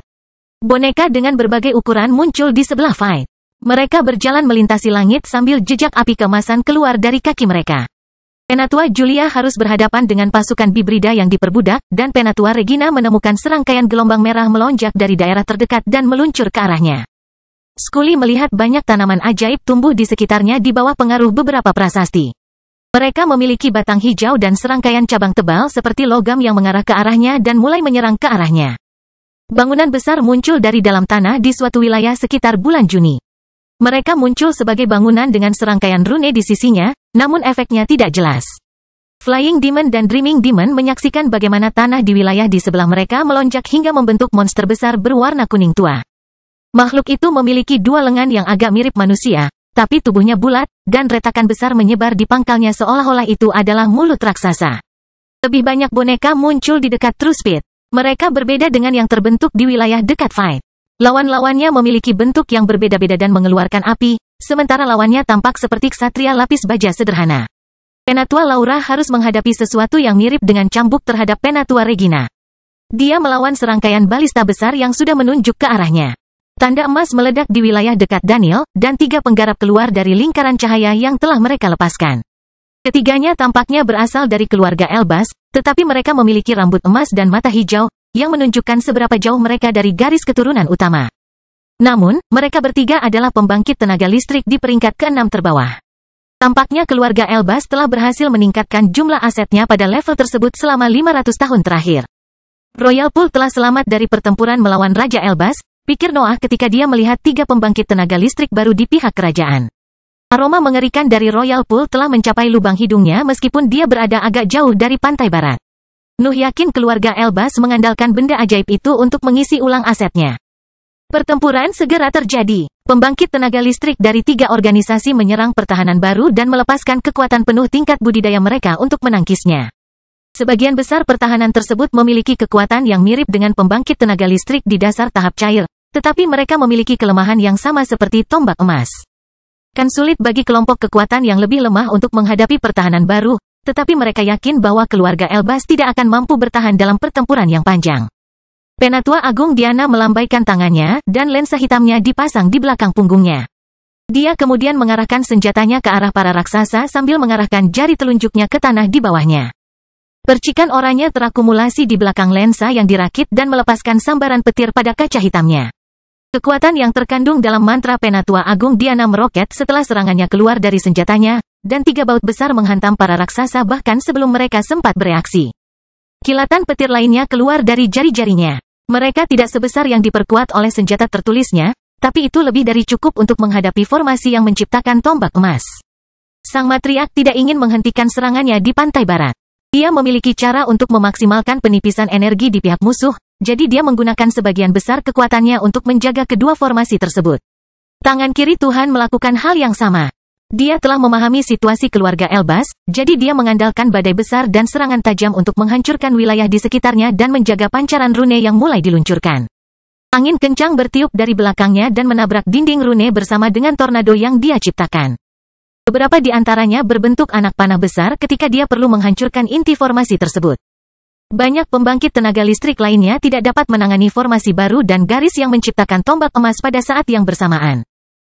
Boneka dengan berbagai ukuran muncul di sebelah fight. Mereka berjalan melintasi langit sambil jejak api keemasan keluar dari kaki mereka. Penatua Julia harus berhadapan dengan pasukan Bibrida yang diperbudak, dan Penatua Regina menemukan serangkaian gelombang merah melonjak dari daerah terdekat dan meluncur ke arahnya. Scully melihat banyak tanaman ajaib tumbuh di sekitarnya di bawah pengaruh beberapa prasasti. Mereka memiliki batang hijau dan serangkaian cabang tebal seperti logam yang mengarah ke arahnya dan mulai menyerang ke arahnya. Bangunan besar muncul dari dalam tanah di suatu wilayah sekitar bulan Juni. Mereka muncul sebagai bangunan dengan serangkaian rune di sisinya, namun efeknya tidak jelas. Flying Demon dan Dreaming Demon menyaksikan bagaimana tanah di wilayah di sebelah mereka melonjak hingga membentuk monster besar berwarna kuning tua. Makhluk itu memiliki dua lengan yang agak mirip manusia, tapi tubuhnya bulat, dan retakan besar menyebar di pangkalnya seolah-olah itu adalah mulut raksasa. Lebih banyak boneka muncul di dekat True Speed. Mereka berbeda dengan yang terbentuk di wilayah dekat Fight. Lawan-lawannya memiliki bentuk yang berbeda-beda dan mengeluarkan api, sementara lawannya tampak seperti ksatria lapis baja sederhana. Penatua Laura harus menghadapi sesuatu yang mirip dengan cambuk terhadap Penatua Regina. Dia melawan serangkaian balista besar yang sudah menunjuk ke arahnya. Tanda emas meledak di wilayah dekat Daniel, dan 3 penggarap keluar dari lingkaran cahaya yang telah mereka lepaskan. Ketiganya tampaknya berasal dari keluarga Elbas, tetapi mereka memiliki rambut emas dan mata hijau, yang menunjukkan seberapa jauh mereka dari garis keturunan utama. Namun, mereka bertiga adalah pembangkit tenaga listrik di peringkat ke-6 terbawah. Tampaknya keluarga Elbas telah berhasil meningkatkan jumlah asetnya pada level tersebut selama 500 tahun terakhir. Royal Pool telah selamat dari pertempuran melawan Raja Elbas, pikir Noah ketika dia melihat 3 pembangkit tenaga listrik baru di pihak kerajaan. Aroma mengerikan dari Royal Pool telah mencapai lubang hidungnya meskipun dia berada agak jauh dari pantai barat. Nuh yakin keluarga Elbas mengandalkan benda ajaib itu untuk mengisi ulang asetnya. Pertempuran segera terjadi. Pembangkit tenaga listrik dari 3 organisasi menyerang pertahanan baru dan melepaskan kekuatan penuh tingkat budidaya mereka untuk menangkisnya. Sebagian besar pertahanan tersebut memiliki kekuatan yang mirip dengan pembangkit tenaga listrik di dasar tahap cair, tetapi mereka memiliki kelemahan yang sama seperti tombak emas. Kan sulit bagi kelompok kekuatan yang lebih lemah untuk menghadapi pertahanan baru, tetapi mereka yakin bahwa keluarga Elbas tidak akan mampu bertahan dalam pertempuran yang panjang. Penatua Agung Diana melambaikan tangannya, dan lensa hitamnya dipasang di belakang punggungnya. Dia kemudian mengarahkan senjatanya ke arah para raksasa sambil mengarahkan jari telunjuknya ke tanah di bawahnya. Percikan oranye terakumulasi di belakang lensa yang dirakit dan melepaskan sambaran petir pada kaca hitamnya. Kekuatan yang terkandung dalam mantra Penatua Agung Diana meroket setelah serangannya keluar dari senjatanya, dan 3 baut besar menghantam para raksasa bahkan sebelum mereka sempat bereaksi. Kilatan petir lainnya keluar dari jari-jarinya. Mereka tidak sebesar yang diperkuat oleh senjata tertulisnya, tapi itu lebih dari cukup untuk menghadapi formasi yang menciptakan tombak emas. Sang matriark tidak ingin menghentikan serangannya di pantai barat. Dia memiliki cara untuk memaksimalkan penipisan energi di pihak musuh, jadi dia menggunakan sebagian besar kekuatannya untuk menjaga kedua formasi tersebut. Tangan kiri Tuhan melakukan hal yang sama. Dia telah memahami situasi keluarga Elbas, jadi dia mengandalkan badai besar dan serangan tajam untuk menghancurkan wilayah di sekitarnya dan menjaga pancaran rune yang mulai diluncurkan. Angin kencang bertiup dari belakangnya dan menabrak dinding rune bersama dengan tornado yang dia ciptakan. Beberapa di antaranya berbentuk anak panah besar ketika dia perlu menghancurkan inti formasi tersebut. Banyak pembangkit tenaga listrik lainnya tidak dapat menangani formasi baru dan garis yang menciptakan tombak emas pada saat yang bersamaan.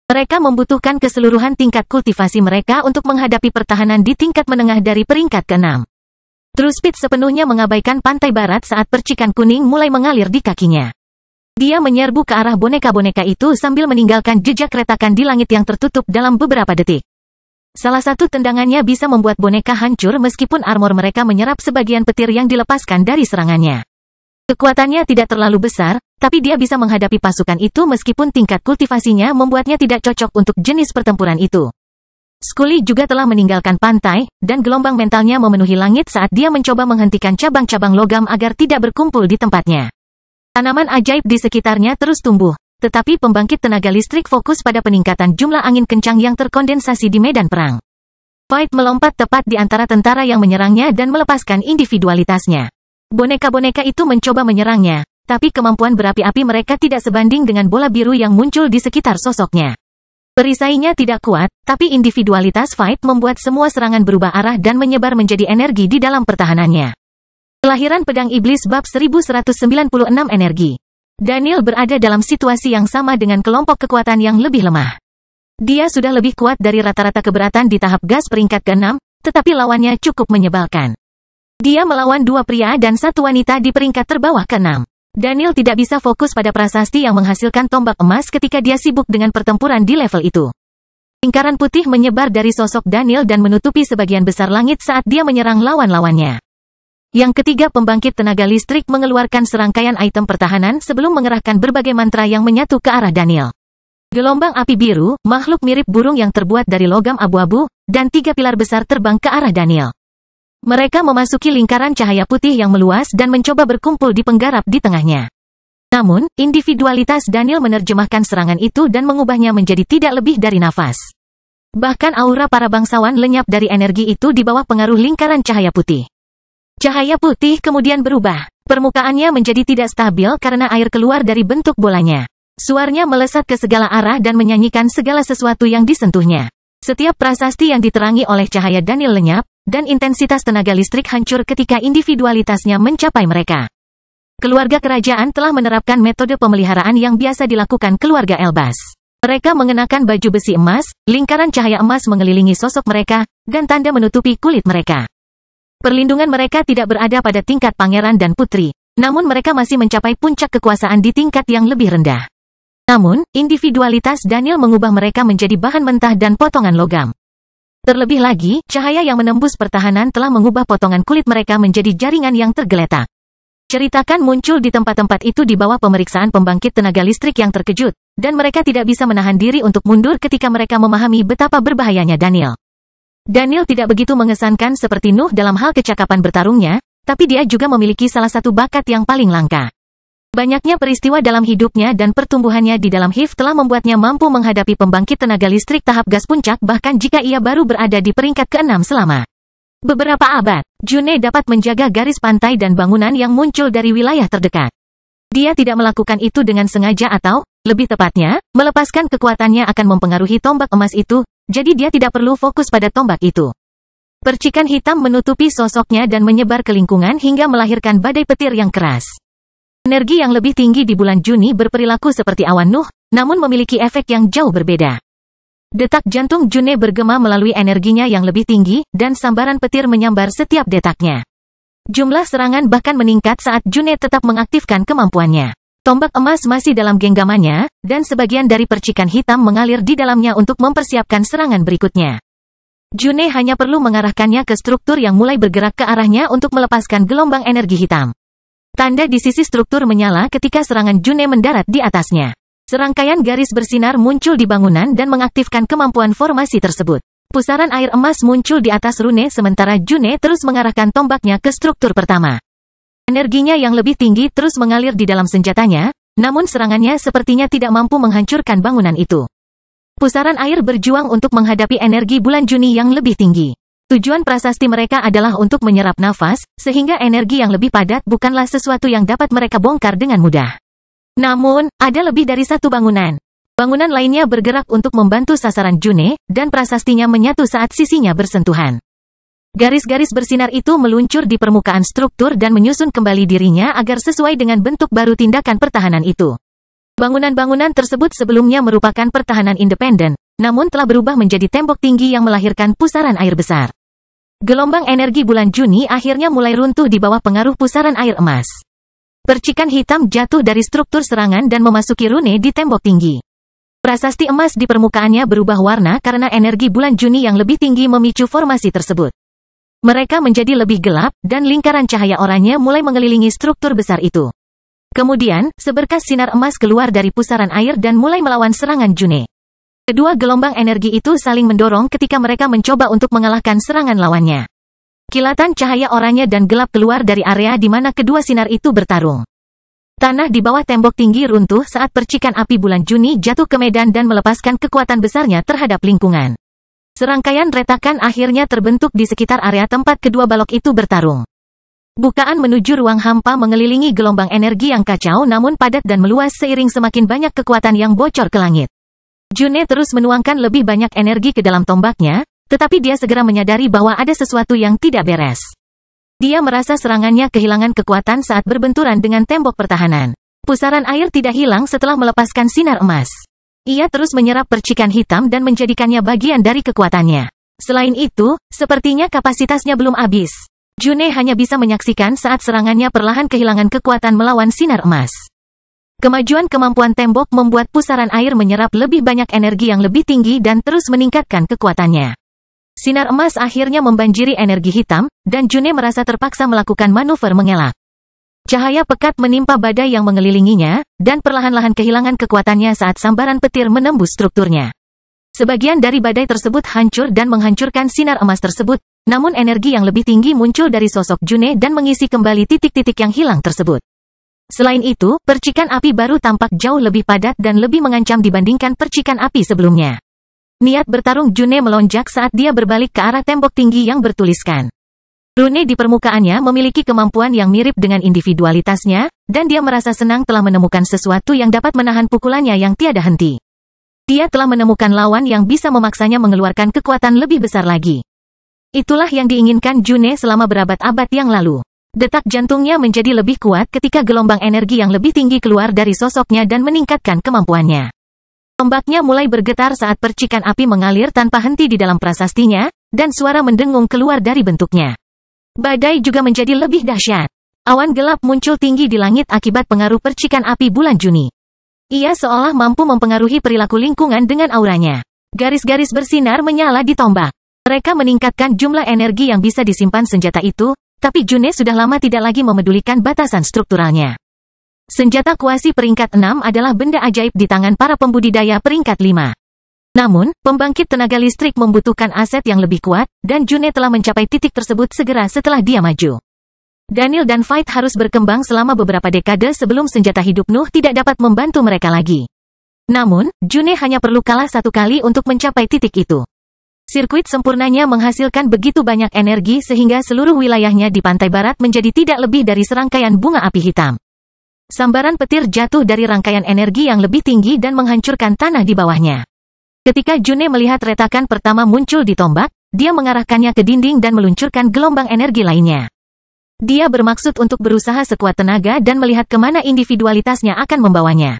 Mereka membutuhkan keseluruhan tingkat kultivasi mereka untuk menghadapi pertahanan di tingkat menengah dari peringkat ke-6. True Speed sepenuhnya mengabaikan pantai barat saat percikan kuning mulai mengalir di kakinya. Dia menyerbu ke arah boneka-boneka itu sambil meninggalkan jejak retakan di langit yang tertutup dalam beberapa detik. Salah satu tendangannya bisa membuat boneka hancur meskipun armor mereka menyerap sebagian petir yang dilepaskan dari serangannya. Kekuatannya tidak terlalu besar, tapi dia bisa menghadapi pasukan itu meskipun tingkat kultivasinya membuatnya tidak cocok untuk jenis pertempuran itu. Scully juga telah meninggalkan pantai, dan gelombang mentalnya memenuhi langit saat dia mencoba menghentikan cabang-cabang logam agar tidak berkumpul di tempatnya. Tanaman ajaib di sekitarnya terus tumbuh. Tetapi pembangkit tenaga listrik fokus pada peningkatan jumlah angin kencang yang terkondensasi di medan perang. Fight melompat tepat di antara tentara yang menyerangnya dan melepaskan individualitasnya. Boneka-boneka itu mencoba menyerangnya, tapi kemampuan berapi-api mereka tidak sebanding dengan bola biru yang muncul di sekitar sosoknya. Perisainya tidak kuat, tapi individualitas Fight membuat semua serangan berubah arah dan menyebar menjadi energi di dalam pertahanannya. Kelahiran Pedang Iblis bab 1196 energi. Daniel berada dalam situasi yang sama dengan kelompok kekuatan yang lebih lemah. Dia sudah lebih kuat dari rata-rata keberatan di tahap gas peringkat ke-6, tetapi lawannya cukup menyebalkan. Dia melawan 2 pria dan 1 wanita di peringkat terbawah ke-6. Daniel tidak bisa fokus pada prasasti yang menghasilkan tombak emas ketika dia sibuk dengan pertempuran di level itu. Lingkaran putih menyebar dari sosok Daniel dan menutupi sebagian besar langit saat dia menyerang lawan-lawannya. Yang ketiga, pembangkit tenaga listrik mengeluarkan serangkaian item pertahanan sebelum mengerahkan berbagai mantra yang menyatu ke arah Daniel. Gelombang api biru, makhluk mirip burung yang terbuat dari logam abu-abu, dan 3 pilar besar terbang ke arah Daniel. Mereka memasuki lingkaran cahaya putih yang meluas dan mencoba berkumpul di penggarap di tengahnya. Namun, individualitas Daniel menerjemahkan serangan itu dan mengubahnya menjadi tidak lebih dari nafas. Bahkan aura para bangsawan lenyap dari energi itu di bawah pengaruh lingkaran cahaya putih. Cahaya putih kemudian berubah. Permukaannya menjadi tidak stabil karena air keluar dari bentuk bolanya. Suaranya melesat ke segala arah dan menyanyikan segala sesuatu yang disentuhnya. Setiap prasasti yang diterangi oleh cahaya Daniel lenyap, dan intensitas tenaga listrik hancur ketika individualitasnya mencapai mereka. Keluarga kerajaan telah menerapkan metode pemeliharaan yang biasa dilakukan keluarga Elbas. Mereka mengenakan baju besi emas, lingkaran cahaya emas mengelilingi sosok mereka, dan tanda menutupi kulit mereka. Perlindungan mereka tidak berada pada tingkat pangeran dan putri, namun mereka masih mencapai puncak kekuasaan di tingkat yang lebih rendah. Namun, individualitas Daniel mengubah mereka menjadi bahan mentah dan potongan logam. Terlebih lagi, cahaya yang menembus pertahanan telah mengubah potongan kulit mereka menjadi jaringan yang tergeletak. Ceritakan muncul di tempat-tempat itu di bawah pemeriksaan pembangkit tenaga listrik yang terkejut, dan mereka tidak bisa menahan diri untuk mundur ketika mereka memahami betapa berbahayanya Daniel. Daniel tidak begitu mengesankan seperti Nuh dalam hal kecakapan bertarungnya, tapi dia juga memiliki salah satu bakat yang paling langka. Banyaknya peristiwa dalam hidupnya dan pertumbuhannya di dalam HIV telah membuatnya mampu menghadapi pembangkit tenaga listrik tahap gas puncak bahkan jika ia baru berada di peringkat ke-6 selama beberapa abad. June dapat menjaga garis pantai dan bangunan yang muncul dari wilayah terdekat. Dia tidak melakukan itu dengan sengaja atau, lebih tepatnya, melepaskan kekuatannya akan mempengaruhi tombak emas itu, jadi dia tidak perlu fokus pada tombak itu. Percikan hitam menutupi sosoknya dan menyebar ke lingkungan hingga melahirkan badai petir yang keras. Energi yang lebih tinggi di bulan Juni berperilaku seperti awan Nuh, namun memiliki efek yang jauh berbeda. Detak jantung June bergema melalui energinya yang lebih tinggi, dan sambaran petir menyambar setiap detaknya. Jumlah serangan bahkan meningkat saat June tetap mengaktifkan kemampuannya. Tombak emas masih dalam genggamannya, dan sebagian dari percikan hitam mengalir di dalamnya untuk mempersiapkan serangan berikutnya. June hanya perlu mengarahkannya ke struktur yang mulai bergerak ke arahnya untuk melepaskan gelombang energi hitam. Tanda di sisi struktur menyala ketika serangan June mendarat di atasnya. Serangkaian garis bersinar muncul di bangunan dan mengaktifkan kemampuan formasi tersebut. Pusaran air emas muncul di atas rune sementara June terus mengarahkan tombaknya ke struktur pertama. Energinya yang lebih tinggi terus mengalir di dalam senjatanya, namun serangannya sepertinya tidak mampu menghancurkan bangunan itu. Pusaran air berjuang untuk menghadapi energi bulan Juni yang lebih tinggi. Tujuan prasasti mereka adalah untuk menyerap nafas, sehingga energi yang lebih padat bukanlah sesuatu yang dapat mereka bongkar dengan mudah. Namun, ada lebih dari satu bangunan. Bangunan lainnya bergerak untuk membantu sasaran June, dan prasastinya menyatu saat sisinya bersentuhan. Garis-garis bersinar itu meluncur di permukaan struktur dan menyusun kembali dirinya agar sesuai dengan bentuk baru tindakan pertahanan itu. Bangunan-bangunan tersebut sebelumnya merupakan pertahanan independen, namun telah berubah menjadi tembok tinggi yang melahirkan pusaran air besar. Gelombang energi bulan Juni akhirnya mulai runtuh di bawah pengaruh pusaran air emas. Percikan hitam jatuh dari struktur serangan dan memasuki rune di tembok tinggi. Prasasti emas di permukaannya berubah warna karena energi bulan Juni yang lebih tinggi memicu formasi tersebut. Mereka menjadi lebih gelap, dan lingkaran cahaya oranye mulai mengelilingi struktur besar itu. Kemudian, seberkas sinar emas keluar dari pusaran air dan mulai melawan serangan June. Kedua gelombang energi itu saling mendorong ketika mereka mencoba untuk mengalahkan serangan lawannya. Kilatan cahaya oranye dan gelap keluar dari area di mana kedua sinar itu bertarung. Tanah di bawah tembok tinggi runtuh saat percikan api bulan Juni jatuh ke medan dan melepaskan kekuatan besarnya terhadap lingkungan. Serangkaian retakan akhirnya terbentuk di sekitar area tempat kedua balok itu bertarung. Bukaan menuju ruang hampa mengelilingi gelombang energi yang kacau namun padat dan meluas seiring semakin banyak kekuatan yang bocor ke langit. June terus menuangkan lebih banyak energi ke dalam tombaknya, tetapi dia segera menyadari bahwa ada sesuatu yang tidak beres. Dia merasa serangannya kehilangan kekuatan saat berbenturan dengan tembok pertahanan. Pusaran air tidak hilang setelah melepaskan sinar emas. Ia terus menyerap percikan hitam dan menjadikannya bagian dari kekuatannya. Selain itu, sepertinya kapasitasnya belum habis. June hanya bisa menyaksikan saat serangannya perlahan kehilangan kekuatan melawan sinar emas. Kemajuan kemampuan tembok membuat pusaran air menyerap lebih banyak energi yang lebih tinggi dan terus meningkatkan kekuatannya. Sinar emas akhirnya membanjiri energi hitam, dan June merasa terpaksa melakukan manuver mengelak. Cahaya pekat menimpa badai yang mengelilinginya, dan perlahan-lahan kehilangan kekuatannya saat sambaran petir menembus strukturnya. Sebagian dari badai tersebut hancur dan menghancurkan sinar emas tersebut, namun energi yang lebih tinggi muncul dari sosok June dan mengisi kembali titik-titik yang hilang tersebut. Selain itu, percikan api baru tampak jauh lebih padat dan lebih mengancam dibandingkan percikan api sebelumnya. Niat bertarung June melonjak saat dia berbalik ke arah tembok tinggi yang bertuliskan. Rune di permukaannya memiliki kemampuan yang mirip dengan individualitasnya, dan dia merasa senang telah menemukan sesuatu yang dapat menahan pukulannya yang tiada henti. Dia telah menemukan lawan yang bisa memaksanya mengeluarkan kekuatan lebih besar lagi. Itulah yang diinginkan June selama berabad-abad yang lalu. Detak jantungnya menjadi lebih kuat ketika gelombang energi yang lebih tinggi keluar dari sosoknya dan meningkatkan kemampuannya. Tombaknya mulai bergetar saat percikan api mengalir tanpa henti di dalam prasastinya, dan suara mendengung keluar dari bentuknya. Badai juga menjadi lebih dahsyat. Awan gelap muncul tinggi di langit akibat pengaruh percikan api bulan Juni. Ia seolah mampu mempengaruhi perilaku lingkungan dengan auranya. Garis-garis bersinar menyala di tombak. Mereka meningkatkan jumlah energi yang bisa disimpan senjata itu, tapi June sudah lama tidak lagi memedulikan batasan strukturalnya. Senjata kuasi peringkat 6 adalah benda ajaib di tangan para pembudidaya peringkat 5. Namun, pembangkit tenaga listrik membutuhkan aset yang lebih kuat, dan June telah mencapai titik tersebut segera setelah dia maju. Daniel dan Fight harus berkembang selama beberapa dekade sebelum senjata hidup Nuh tidak dapat membantu mereka lagi. Namun, June hanya perlu kalah satu kali untuk mencapai titik itu. Sirkuit sempurnanya menghasilkan begitu banyak energi sehingga seluruh wilayahnya di pantai barat menjadi tidak lebih dari serangkaian bunga api hitam. Sambaran petir jatuh dari rangkaian energi yang lebih tinggi dan menghancurkan tanah di bawahnya. Ketika June melihat retakan pertama muncul di tombak, dia mengarahkannya ke dinding dan meluncurkan gelombang energi lainnya. Dia bermaksud untuk berusaha sekuat tenaga dan melihat kemana individualitasnya akan membawanya.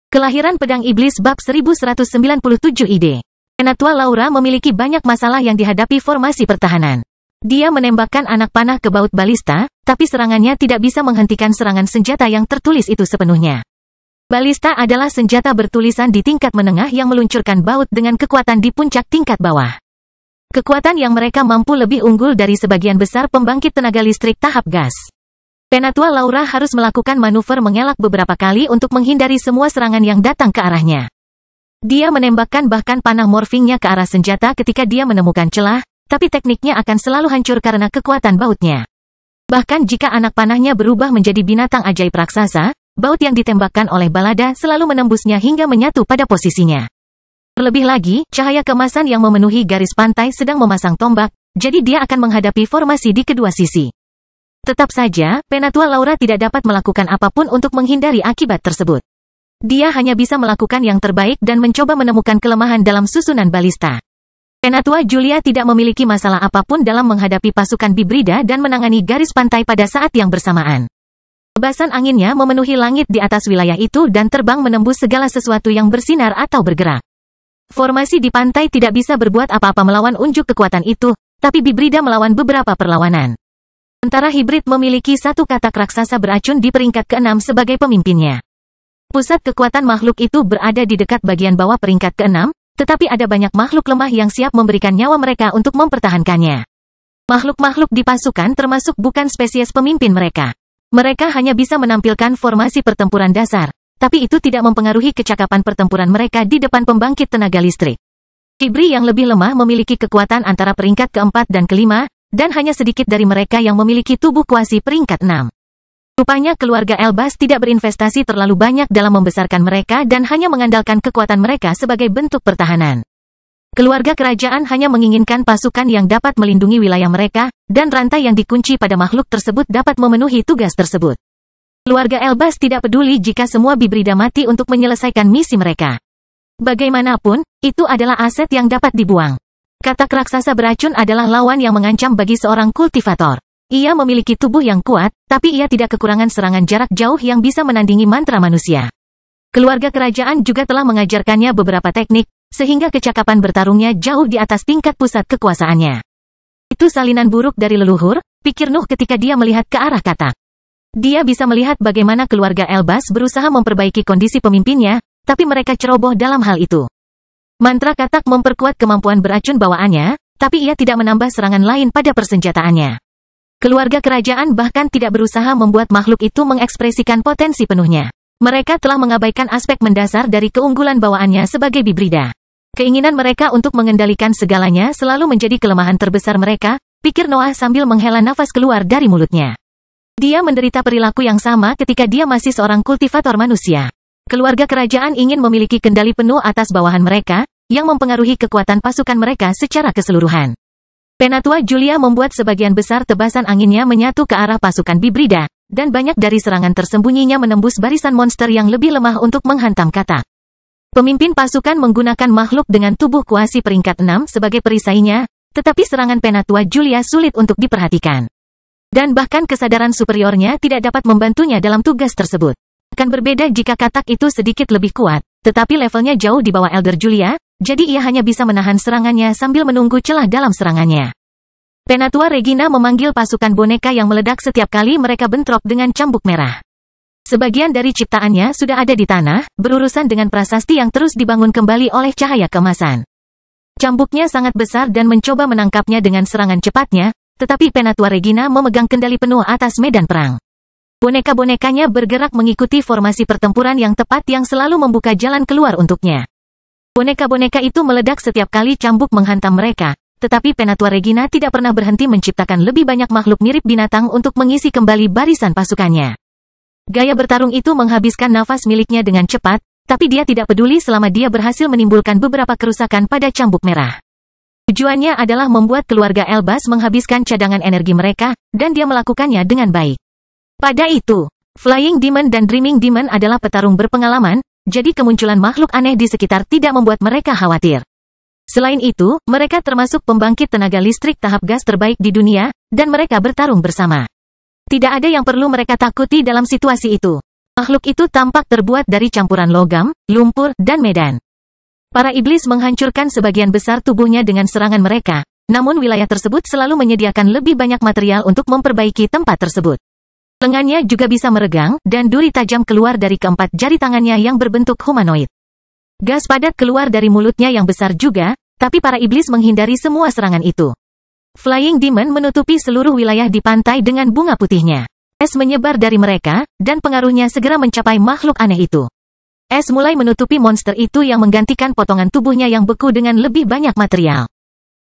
Kelahiran Pedang Iblis Bab 1197 ID. Penatua Laura memiliki banyak masalah yang dihadapi formasi pertahanan. Dia menembakkan anak panah ke baut balista, tapi serangannya tidak bisa menghentikan serangan senjata yang tertulis itu sepenuhnya. Balista adalah senjata bertulisan di tingkat menengah yang meluncurkan baut dengan kekuatan di puncak tingkat bawah. Kekuatan yang mereka mampu lebih unggul dari sebagian besar pembangkit tenaga listrik tahap gas. Penatua Laura harus melakukan manuver mengelak beberapa kali untuk menghindari semua serangan yang datang ke arahnya. Dia menembakkan bahkan panah morfingnya ke arah senjata ketika dia menemukan celah, tapi tekniknya akan selalu hancur karena kekuatan bautnya. Bahkan jika anak panahnya berubah menjadi binatang ajaib raksasa, baut yang ditembakkan oleh balada selalu menembusnya hingga menyatu pada posisinya. Terlebih lagi, cahaya kemasan yang memenuhi garis pantai sedang memasang tombak, jadi dia akan menghadapi formasi di kedua sisi. Tetap saja, Penatua Laura tidak dapat melakukan apapun untuk menghindari akibat tersebut. Dia hanya bisa melakukan yang terbaik dan mencoba menemukan kelemahan dalam susunan balista. Penatua Julia tidak memiliki masalah apapun dalam menghadapi pasukan Bibrida dan menangani garis pantai pada saat yang bersamaan. Kebasan anginnya memenuhi langit di atas wilayah itu dan terbang menembus segala sesuatu yang bersinar atau bergerak. Formasi di pantai tidak bisa berbuat apa-apa melawan unjuk kekuatan itu, tapi Bibrida melawan beberapa perlawanan. Sementara hibrid memiliki satu katak raksasa beracun di peringkat ke-6 sebagai pemimpinnya. Pusat kekuatan makhluk itu berada di dekat bagian bawah peringkat ke-6, tetapi ada banyak makhluk lemah yang siap memberikan nyawa mereka untuk mempertahankannya. Makhluk-makhluk di pasukan termasuk bukan spesies pemimpin mereka. Mereka hanya bisa menampilkan formasi pertempuran dasar, tapi itu tidak mempengaruhi kecakapan pertempuran mereka di depan pembangkit tenaga listrik. Hibri yang lebih lemah memiliki kekuatan antara peringkat ke-4 dan ke-5, dan hanya sedikit dari mereka yang memiliki tubuh kuasi peringkat 6. Rupanya keluarga Elbas tidak berinvestasi terlalu banyak dalam membesarkan mereka dan hanya mengandalkan kekuatan mereka sebagai bentuk pertahanan. Keluarga kerajaan hanya menginginkan pasukan yang dapat melindungi wilayah mereka, dan rantai yang dikunci pada makhluk tersebut dapat memenuhi tugas tersebut. Keluarga Elbas tidak peduli jika semua bibrida mati untuk menyelesaikan misi mereka. Bagaimanapun, itu adalah aset yang dapat dibuang. Katak raksasa beracun adalah lawan yang mengancam bagi seorang kultivator. Ia memiliki tubuh yang kuat, tapi ia tidak kekurangan serangan jarak jauh yang bisa menandingi mantra manusia. Keluarga kerajaan juga telah mengajarkannya beberapa teknik, sehingga kecakapan bertarungnya jauh di atas tingkat pusat kekuasaannya. Itu salinan buruk dari leluhur, pikir Nuh ketika dia melihat ke arah katak. Dia bisa melihat bagaimana keluarga Elbas berusaha memperbaiki kondisi pemimpinnya, tapi mereka ceroboh dalam hal itu. Mantra katak memperkuat kemampuan beracun bawaannya, tapi ia tidak menambah serangan lain pada persenjataannya. Keluarga kerajaan bahkan tidak berusaha membuat makhluk itu mengekspresikan potensi penuhnya. Mereka telah mengabaikan aspek mendasar dari keunggulan bawaannya sebagai bibrida. Keinginan mereka untuk mengendalikan segalanya selalu menjadi kelemahan terbesar mereka, pikir Noah sambil menghela nafas keluar dari mulutnya. Dia menderita perilaku yang sama ketika dia masih seorang kultivator manusia. Keluarga kerajaan ingin memiliki kendali penuh atas bawahan mereka, yang mempengaruhi kekuatan pasukan mereka secara keseluruhan. Penatua Julia membuat sebagian besar tebasan anginnya menyatu ke arah pasukan bibrida, dan banyak dari serangan tersembunyinya menembus barisan monster yang lebih lemah untuk menghantam katak. Pemimpin pasukan menggunakan makhluk dengan tubuh kuasi peringkat 6 sebagai perisainya, tetapi serangan Penatua Julia sulit untuk diperhatikan. Dan bahkan kesadaran superiornya tidak dapat membantunya dalam tugas tersebut. Akan berbeda jika katak itu sedikit lebih kuat, tetapi levelnya jauh di bawah Elder Julia, jadi ia hanya bisa menahan serangannya sambil menunggu celah dalam serangannya. Penatua Regina memanggil pasukan boneka yang meledak setiap kali mereka bentrok dengan cambuk merah. Sebagian dari ciptaannya sudah ada di tanah, berurusan dengan prasasti yang terus dibangun kembali oleh cahaya keemasan. Cambuknya sangat besar dan mencoba menangkapnya dengan serangan cepatnya, tetapi Penatua Regina memegang kendali penuh atas medan perang. Boneka-bonekanya bergerak mengikuti formasi pertempuran yang tepat yang selalu membuka jalan keluar untuknya. Boneka-boneka itu meledak setiap kali cambuk menghantam mereka, tetapi Penatua Regina tidak pernah berhenti menciptakan lebih banyak makhluk mirip binatang untuk mengisi kembali barisan pasukannya. Gaya bertarung itu menghabiskan nafas miliknya dengan cepat, tapi dia tidak peduli selama dia berhasil menimbulkan beberapa kerusakan pada cambuk merah. Tujuannya adalah membuat keluarga Elbas menghabiskan cadangan energi mereka, dan dia melakukannya dengan baik. Pada itu, Flying Demon dan Dreaming Demon adalah petarung berpengalaman, jadi kemunculan makhluk aneh di sekitar tidak membuat mereka khawatir. Selain itu, mereka termasuk pembangkit tenaga listrik tahap gas terbaik di dunia, dan mereka bertarung bersama. Tidak ada yang perlu mereka takuti dalam situasi itu. Makhluk itu tampak terbuat dari campuran logam, lumpur, dan medan. Para iblis menghancurkan sebagian besar tubuhnya dengan serangan mereka, namun wilayah tersebut selalu menyediakan lebih banyak material untuk memperbaiki tempat tersebut. Lengannya juga bisa meregang, dan duri tajam keluar dari keempat jari tangannya yang berbentuk humanoid. Gas padat keluar dari mulutnya yang besar juga, tapi para iblis menghindari semua serangan itu. Flying Demon menutupi seluruh wilayah di pantai dengan bunga putihnya. Es menyebar dari mereka, dan pengaruhnya segera mencapai makhluk aneh itu. Es mulai menutupi monster itu yang menggantikan potongan tubuhnya yang beku dengan lebih banyak material.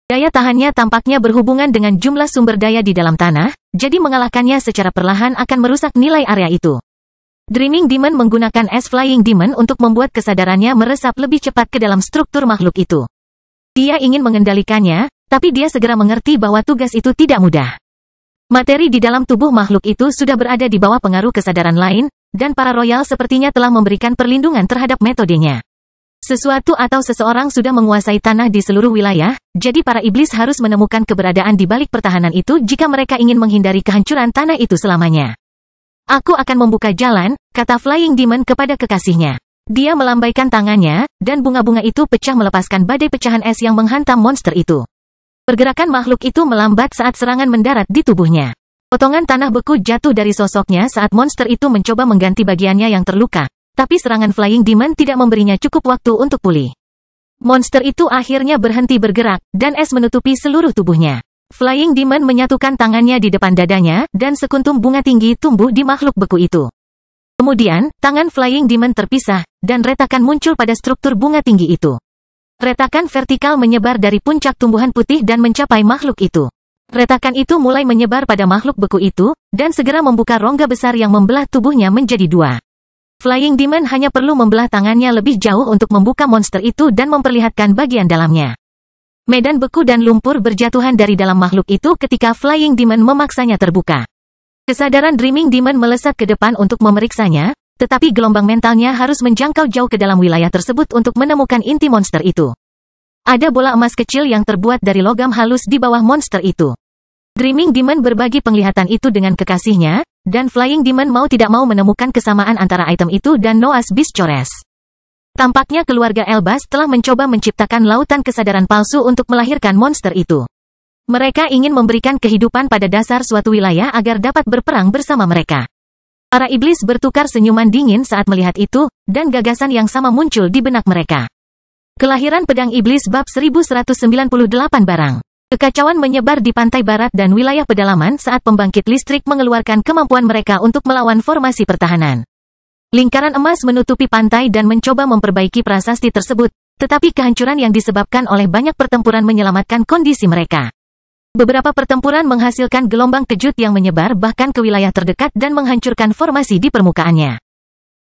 Daya tahannya tampaknya berhubungan dengan jumlah sumber daya di dalam tanah, jadi mengalahkannya secara perlahan akan merusak nilai area itu. Dreaming Demon menggunakan es Flying Demon untuk membuat kesadarannya meresap lebih cepat ke dalam struktur makhluk itu. Dia ingin mengendalikannya, tapi dia segera mengerti bahwa tugas itu tidak mudah. Materi di dalam tubuh makhluk itu sudah berada di bawah pengaruh kesadaran lain, dan para royal sepertinya telah memberikan perlindungan terhadap metodenya. Sesuatu atau seseorang sudah menguasai tanah di seluruh wilayah, jadi para iblis harus menemukan keberadaan di balik pertahanan itu jika mereka ingin menghindari kehancuran tanah itu selamanya. Aku akan membuka jalan, kata Flying Demon kepada kekasihnya. Dia melambaikan tangannya, dan bunga-bunga itu pecah melepaskan badai pecahan es yang menghantam monster itu. Pergerakan makhluk itu melambat saat serangan mendarat di tubuhnya. Potongan tanah beku jatuh dari sosoknya saat monster itu mencoba mengganti bagiannya yang terluka, tapi serangan Flying Demon tidak memberinya cukup waktu untuk pulih. Monster itu akhirnya berhenti bergerak, dan es menutupi seluruh tubuhnya. Flying Demon menyatukan tangannya di depan dadanya, dan sekuntum bunga tinggi tumbuh di makhluk beku itu. Kemudian, tangan Flying Demon terpisah, dan retakan muncul pada struktur bunga tinggi itu. Retakan vertikal menyebar dari puncak tumbuhan putih dan mencapai makhluk itu. Retakan itu mulai menyebar pada makhluk beku itu, dan segera membuka rongga besar yang membelah tubuhnya menjadi dua. Flying Demon hanya perlu membelah tangannya lebih jauh untuk membuka monster itu dan memperlihatkan bagian dalamnya. Medan beku dan lumpur berjatuhan dari dalam makhluk itu ketika Flying Demon memaksanya terbuka. Kesadaran Dreaming Demon melesat ke depan untuk memeriksanya, tetapi gelombang mentalnya harus menjangkau jauh ke dalam wilayah tersebut untuk menemukan inti monster itu. Ada bola emas kecil yang terbuat dari logam halus di bawah monster itu. Dreaming Demon berbagi penglihatan itu dengan kekasihnya, dan Flying Demon mau tidak mau menemukan kesamaan antara item itu dan Noah's Beast Chores. Tampaknya keluarga Elbas telah mencoba menciptakan lautan kesadaran palsu untuk melahirkan monster itu. Mereka ingin memberikan kehidupan pada dasar suatu wilayah agar dapat berperang bersama mereka. Para iblis bertukar senyuman dingin saat melihat itu, dan gagasan yang sama muncul di benak mereka. Kelahiran Pedang Iblis bab 1198 barang. Kekacauan menyebar di pantai barat dan wilayah pedalaman saat pembangkit listrik mengeluarkan kemampuan mereka untuk melawan formasi pertahanan. Lingkaran emas menutupi pantai dan mencoba memperbaiki prasasti tersebut, tetapi kehancuran yang disebabkan oleh banyak pertempuran menyelamatkan kondisi mereka. Beberapa pertempuran menghasilkan gelombang kejut yang menyebar bahkan ke wilayah terdekat dan menghancurkan formasi di permukaannya.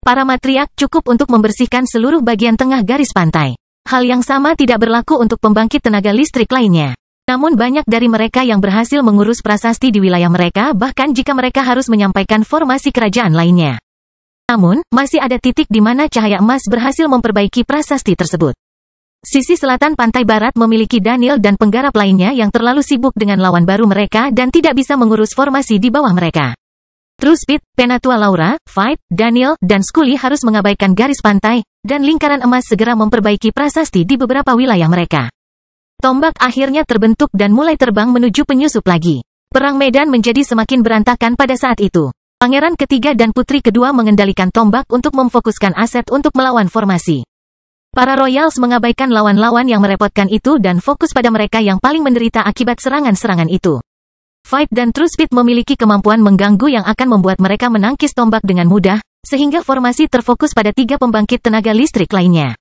Para matriark cukup untuk membersihkan seluruh bagian tengah garis pantai. Hal yang sama tidak berlaku untuk pembangkit tenaga listrik lainnya. Namun banyak dari mereka yang berhasil mengurus prasasti di wilayah mereka bahkan jika mereka harus menyampaikan formasi kerajaan lainnya. Namun, masih ada titik di mana cahaya emas berhasil memperbaiki prasasti tersebut. Sisi selatan pantai barat memiliki Daniel dan penggarap lainnya yang terlalu sibuk dengan lawan baru mereka dan tidak bisa mengurus formasi di bawah mereka. Truespit, Penatua Laura, Fight, Daniel, dan Scully harus mengabaikan garis pantai, dan lingkaran emas segera memperbaiki prasasti di beberapa wilayah mereka. Tombak akhirnya terbentuk dan mulai terbang menuju penyusup lagi. Perang medan menjadi semakin berantakan pada saat itu. Pangeran ketiga dan putri kedua mengendalikan tombak untuk memfokuskan aset untuk melawan formasi. Para royals mengabaikan lawan-lawan yang merepotkan itu dan fokus pada mereka yang paling menderita akibat serangan-serangan itu. Fight dan Truespit memiliki kemampuan mengganggu yang akan membuat mereka menangkis tombak dengan mudah, sehingga formasi terfokus pada 3 pembangkit tenaga listrik lainnya.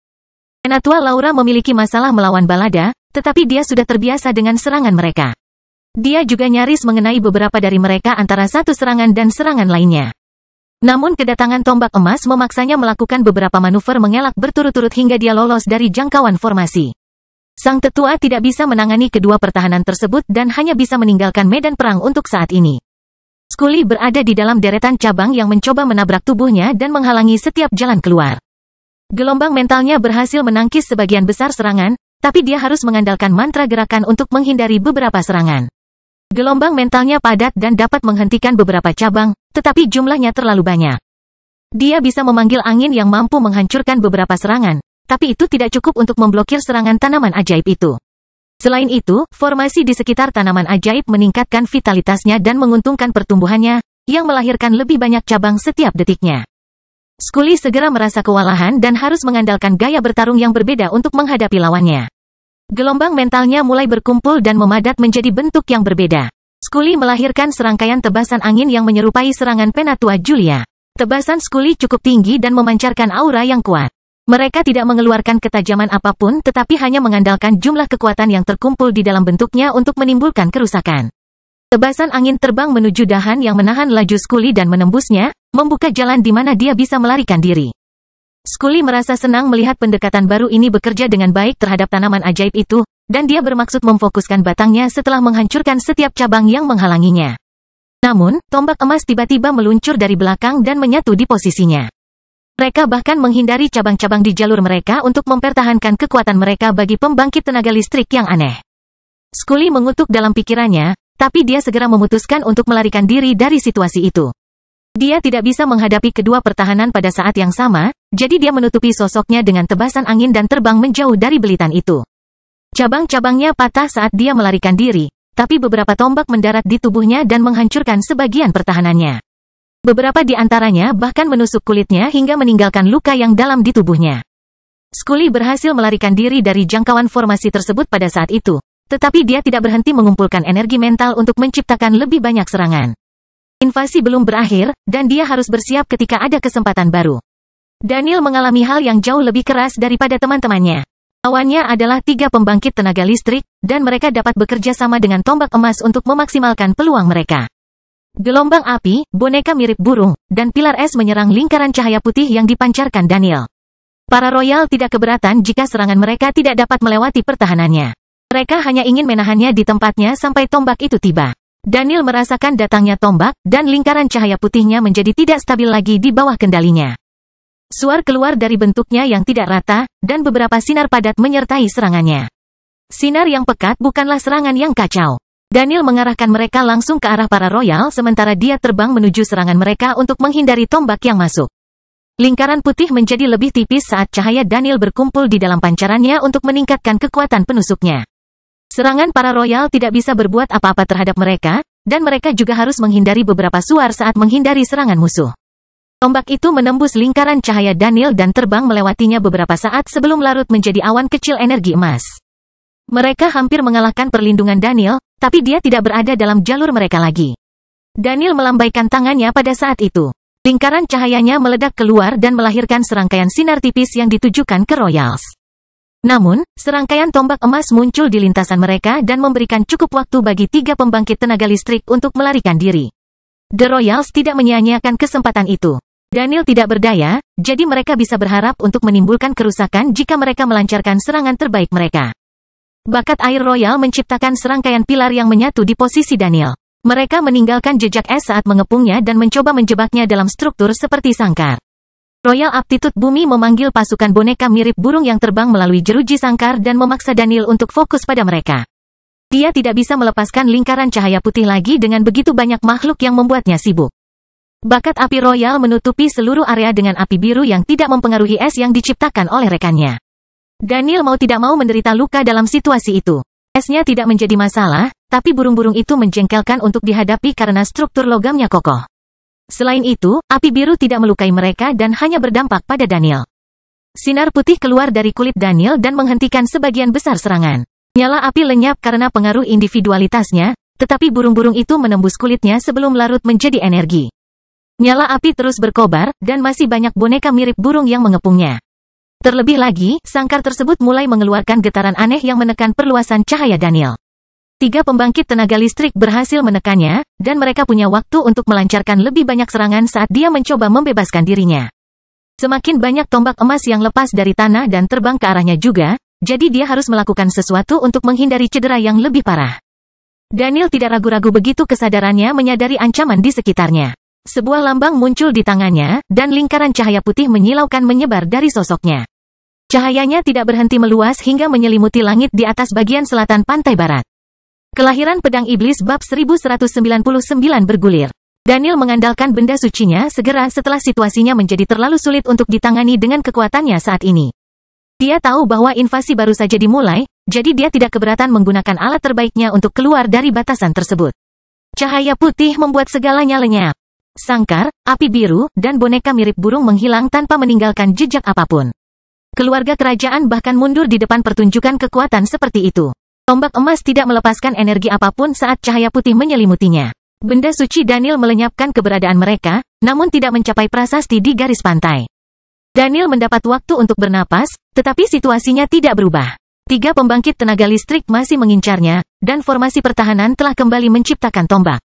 Penatua Laura memiliki masalah melawan balada, tetapi dia sudah terbiasa dengan serangan mereka. Dia juga nyaris mengenai beberapa dari mereka antara satu serangan dan serangan lainnya. Namun kedatangan tombak emas memaksanya melakukan beberapa manuver mengelak berturut-turut hingga dia lolos dari jangkauan formasi. Sang tetua tidak bisa menangani kedua pertahanan tersebut dan hanya bisa meninggalkan medan perang untuk saat ini. Scully berada di dalam deretan cabang yang mencoba menabrak tubuhnya dan menghalangi setiap jalan keluar. Gelombang mentalnya berhasil menangkis sebagian besar serangan, tapi dia harus mengandalkan mantra gerakan untuk menghindari beberapa serangan. Gelombang mentalnya padat dan dapat menghentikan beberapa cabang, tetapi jumlahnya terlalu banyak. Dia bisa memanggil angin yang mampu menghancurkan beberapa serangan, tapi itu tidak cukup untuk memblokir serangan tanaman ajaib itu. Selain itu, formasi di sekitar tanaman ajaib meningkatkan vitalitasnya dan menguntungkan pertumbuhannya, yang melahirkan lebih banyak cabang setiap detiknya. Scully segera merasa kewalahan dan harus mengandalkan gaya bertarung yang berbeda untuk menghadapi lawannya. Gelombang mentalnya mulai berkumpul dan memadat menjadi bentuk yang berbeda. Scully melahirkan serangkaian tebasan angin yang menyerupai serangan Penatua Julia. Tebasan Scully cukup tinggi dan memancarkan aura yang kuat. Mereka tidak mengeluarkan ketajaman apapun tetapi hanya mengandalkan jumlah kekuatan yang terkumpul di dalam bentuknya untuk menimbulkan kerusakan. Tebasan angin terbang menuju dahan yang menahan laju Scully dan menembusnya, membuka jalan di mana dia bisa melarikan diri. Scully merasa senang melihat pendekatan baru ini bekerja dengan baik terhadap tanaman ajaib itu, dan dia bermaksud memfokuskan batangnya setelah menghancurkan setiap cabang yang menghalanginya. Namun, tombak emas tiba-tiba meluncur dari belakang dan menyatu di posisinya. Mereka bahkan menghindari cabang-cabang di jalur mereka untuk mempertahankan kekuatan mereka bagi pembangkit tenaga listrik yang aneh. Scully mengutuk dalam pikirannya, tapi dia segera memutuskan untuk melarikan diri dari situasi itu. Dia tidak bisa menghadapi kedua pertahanan pada saat yang sama, jadi dia menutupi sosoknya dengan tebasan angin dan terbang menjauh dari belitan itu. Cabang-cabangnya patah saat dia melarikan diri, tapi beberapa tombak mendarat di tubuhnya dan menghancurkan sebagian pertahanannya. Beberapa di antaranya bahkan menusuk kulitnya hingga meninggalkan luka yang dalam di tubuhnya. Scully berhasil melarikan diri dari jangkauan formasi tersebut pada saat itu, tetapi dia tidak berhenti mengumpulkan energi mental untuk menciptakan lebih banyak serangan. Invasi belum berakhir, dan dia harus bersiap ketika ada kesempatan baru. Daniel mengalami hal yang jauh lebih keras daripada teman-temannya. Lawannya adalah 3 pembangkit tenaga listrik, dan mereka dapat bekerja sama dengan tombak emas untuk memaksimalkan peluang mereka. Gelombang api, boneka mirip burung, dan pilar es menyerang lingkaran cahaya putih yang dipancarkan Daniel. Para royal tidak keberatan jika serangan mereka tidak dapat melewati pertahanannya. Mereka hanya ingin menahannya di tempatnya sampai tombak itu tiba. Daniel merasakan datangnya tombak, dan lingkaran cahaya putihnya menjadi tidak stabil lagi di bawah kendalinya. Suar keluar dari bentuknya yang tidak rata, dan beberapa sinar padat menyertai serangannya. Sinar yang pekat bukanlah serangan yang kacau. Daniel mengarahkan mereka langsung ke arah para royal sementara dia terbang menuju serangan mereka untuk menghindari tombak yang masuk. Lingkaran putih menjadi lebih tipis saat cahaya Daniel berkumpul di dalam pancarannya untuk meningkatkan kekuatan penusuknya. Serangan para royal tidak bisa berbuat apa-apa terhadap mereka, dan mereka juga harus menghindari beberapa suar saat menghindari serangan musuh. Tombak itu menembus lingkaran cahaya Daniel dan terbang melewatinya beberapa saat sebelum larut menjadi awan kecil energi emas. Mereka hampir mengalahkan perlindungan Daniel, tapi dia tidak berada dalam jalur mereka lagi. Daniel melambaikan tangannya pada saat itu. Lingkaran cahayanya meledak keluar dan melahirkan serangkaian sinar tipis yang ditujukan ke royals. Namun, serangkaian tombak emas muncul di lintasan mereka dan memberikan cukup waktu bagi 3 pembangkit tenaga listrik untuk melarikan diri. The Royals tidak menyia-nyiakan kesempatan itu. Daniel tidak berdaya, jadi mereka bisa berharap untuk menimbulkan kerusakan jika mereka melancarkan serangan terbaik mereka. Bakat air royal menciptakan serangkaian pilar yang menyatu di posisi Daniel. Mereka meninggalkan jejak es saat mengepungnya dan mencoba menjebaknya dalam struktur seperti sangkar. Royal Aptitude Bumi memanggil pasukan boneka mirip burung yang terbang melalui jeruji sangkar dan memaksa Daniel untuk fokus pada mereka. Dia tidak bisa melepaskan lingkaran cahaya putih lagi dengan begitu banyak makhluk yang membuatnya sibuk. Bakat api royal menutupi seluruh area dengan api biru yang tidak mempengaruhi es yang diciptakan oleh rekannya. Daniel mau tidak mau menderita luka dalam situasi itu. Esnya tidak menjadi masalah, tapi burung-burung itu menjengkelkan untuk dihadapi karena struktur logamnya kokoh. Selain itu, api biru tidak melukai mereka dan hanya berdampak pada Daniel. Sinar putih keluar dari kulit Daniel dan menghentikan sebagian besar serangan. Nyala api lenyap karena pengaruh individualitasnya, tetapi burung-burung itu menembus kulitnya sebelum larut menjadi energi. Nyala api terus berkobar, dan masih banyak boneka mirip burung yang mengepungnya. Terlebih lagi, sangkar tersebut mulai mengeluarkan getaran aneh yang menekan perluasan cahaya Daniel. 3 pembangkit tenaga listrik berhasil menekannya, dan mereka punya waktu untuk melancarkan lebih banyak serangan saat dia mencoba membebaskan dirinya. Semakin banyak tombak emas yang lepas dari tanah dan terbang ke arahnya juga, jadi dia harus melakukan sesuatu untuk menghindari cedera yang lebih parah. Daniel tidak ragu-ragu begitu kesadarannya menyadari ancaman di sekitarnya. Sebuah lambang muncul di tangannya, dan lingkaran cahaya putih menyilaukan menyebar dari sosoknya. Cahayanya tidak berhenti meluas hingga menyelimuti langit di atas bagian selatan pantai barat. Kelahiran Pedang Iblis bab 1199 bergulir. Daniel mengandalkan benda sucinya segera setelah situasinya menjadi terlalu sulit untuk ditangani dengan kekuatannya saat ini. Dia tahu bahwa invasi baru saja dimulai, jadi dia tidak keberatan menggunakan alat terbaiknya untuk keluar dari batasan tersebut. Cahaya putih membuat segalanya lenyap. Sangkar, api biru, dan boneka mirip burung menghilang tanpa meninggalkan jejak apapun. Keluarga kerajaan bahkan mundur di depan pertunjukan kekuatan seperti itu. Tombak emas tidak melepaskan energi apapun saat cahaya putih menyelimutinya. Benda suci Daniel melenyapkan keberadaan mereka, namun tidak mencapai prasasti di garis pantai. Daniel mendapat waktu untuk bernapas, tetapi situasinya tidak berubah. 3 pembangkit tenaga listrik masih mengincarnya, dan formasi pertahanan telah kembali menciptakan tombak.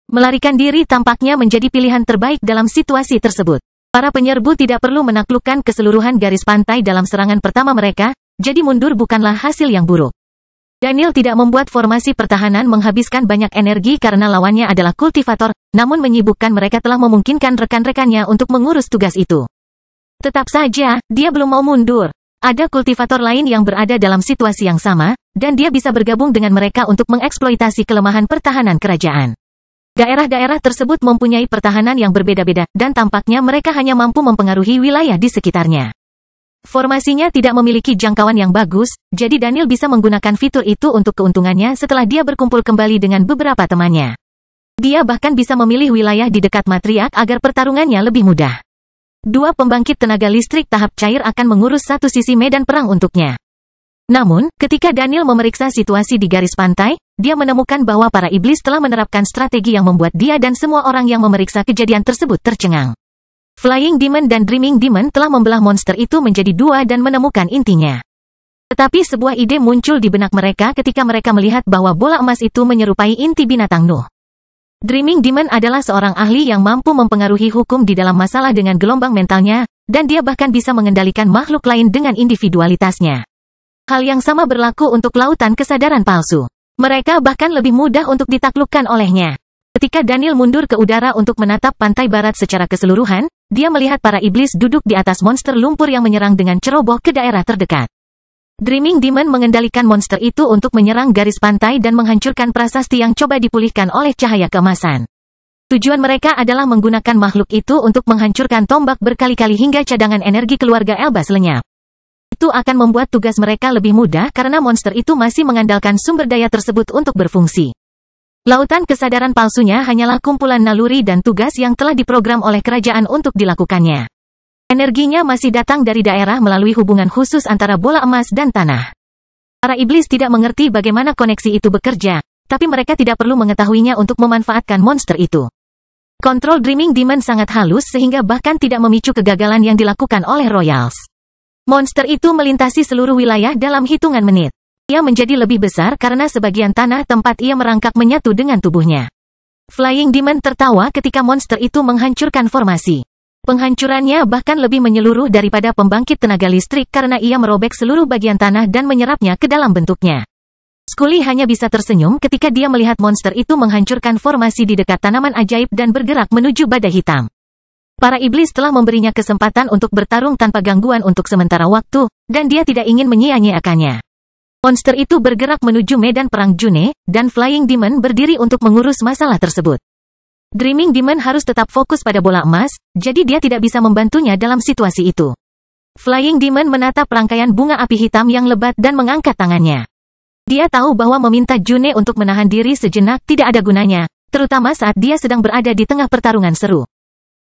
Melarikan diri tampaknya menjadi pilihan terbaik dalam situasi tersebut. Para penyerbu tidak perlu menaklukkan keseluruhan garis pantai dalam serangan pertama mereka, jadi mundur bukanlah hasil yang buruk. Daniel tidak membuat formasi pertahanan menghabiskan banyak energi karena lawannya adalah kultivator, namun menyibukkan mereka telah memungkinkan rekan-rekannya untuk mengurus tugas itu. Tetap saja, dia belum mau mundur. Ada kultivator lain yang berada dalam situasi yang sama, dan dia bisa bergabung dengan mereka untuk mengeksploitasi kelemahan pertahanan kerajaan. Daerah-daerah tersebut mempunyai pertahanan yang berbeda-beda, dan tampaknya mereka hanya mampu mempengaruhi wilayah di sekitarnya. Formasinya tidak memiliki jangkauan yang bagus, jadi Daniel bisa menggunakan fitur itu untuk keuntungannya setelah dia berkumpul kembali dengan beberapa temannya. Dia bahkan bisa memilih wilayah di dekat matriark agar pertarungannya lebih mudah. 2 pembangkit tenaga listrik tahap cair akan mengurus satu sisi medan perang untuknya. Namun, ketika Daniel memeriksa situasi di garis pantai, dia menemukan bahwa para iblis telah menerapkan strategi yang membuat dia dan semua orang yang memeriksa kejadian tersebut tercengang. Flying Demon dan Dreaming Demon telah membelah monster itu menjadi 2 dan menemukan intinya. Tetapi sebuah ide muncul di benak mereka ketika mereka melihat bahwa bola emas itu menyerupai inti binatang Nuh. Dreaming Demon adalah seorang ahli yang mampu mempengaruhi hukum di dalam masalah dengan gelombang mentalnya, dan dia bahkan bisa mengendalikan makhluk lain dengan individualitasnya. Hal yang sama berlaku untuk lautan kesadaran palsu. Mereka bahkan lebih mudah untuk ditaklukkan olehnya. Ketika Daniel mundur ke udara untuk menatap pantai barat secara keseluruhan, dia melihat para iblis duduk di atas monster lumpur yang menyerang dengan ceroboh ke daerah terdekat. Dreaming Demon mengendalikan monster itu untuk menyerang garis pantai dan menghancurkan prasasti yang coba dipulihkan oleh cahaya keemasan. Tujuan mereka adalah menggunakan makhluk itu untuk menghancurkan tombak berkali-kali hingga cadangan energi keluarga Elbas lenyap. Itu akan membuat tugas mereka lebih mudah karena monster itu masih mengandalkan sumber daya tersebut untuk berfungsi. Lautan kesadaran palsunya hanyalah kumpulan naluri dan tugas yang telah diprogram oleh kerajaan untuk dilakukannya. Energinya masih datang dari daerah melalui hubungan khusus antara bola emas dan tanah. Para iblis tidak mengerti bagaimana koneksi itu bekerja, tapi mereka tidak perlu mengetahuinya untuk memanfaatkan monster itu. Kontrol Dreaming Demon sangat halus sehingga bahkan tidak memicu kegagalan yang dilakukan oleh Royals. Monster itu melintasi seluruh wilayah dalam hitungan menit. Ia menjadi lebih besar karena sebagian tanah tempat ia merangkak menyatu dengan tubuhnya. Flying Demon tertawa ketika monster itu menghancurkan formasi. Penghancurannya bahkan lebih menyeluruh daripada pembangkit tenaga listrik karena ia merobek seluruh bagian tanah dan menyerapnya ke dalam bentuknya. Scully hanya bisa tersenyum ketika dia melihat monster itu menghancurkan formasi di dekat tanaman ajaib dan bergerak menuju badai hitam. Para iblis telah memberinya kesempatan untuk bertarung tanpa gangguan untuk sementara waktu, dan dia tidak ingin menyia-nyiakannya. Monster itu bergerak menuju medan perang June, dan Flying Demon berdiri untuk mengurus masalah tersebut. Dreaming Demon harus tetap fokus pada bola emas, jadi dia tidak bisa membantunya dalam situasi itu. Flying Demon menatap rangkaian bunga api hitam yang lebat dan mengangkat tangannya. Dia tahu bahwa meminta June untuk menahan diri sejenak tidak ada gunanya, terutama saat dia sedang berada di tengah pertarungan seru.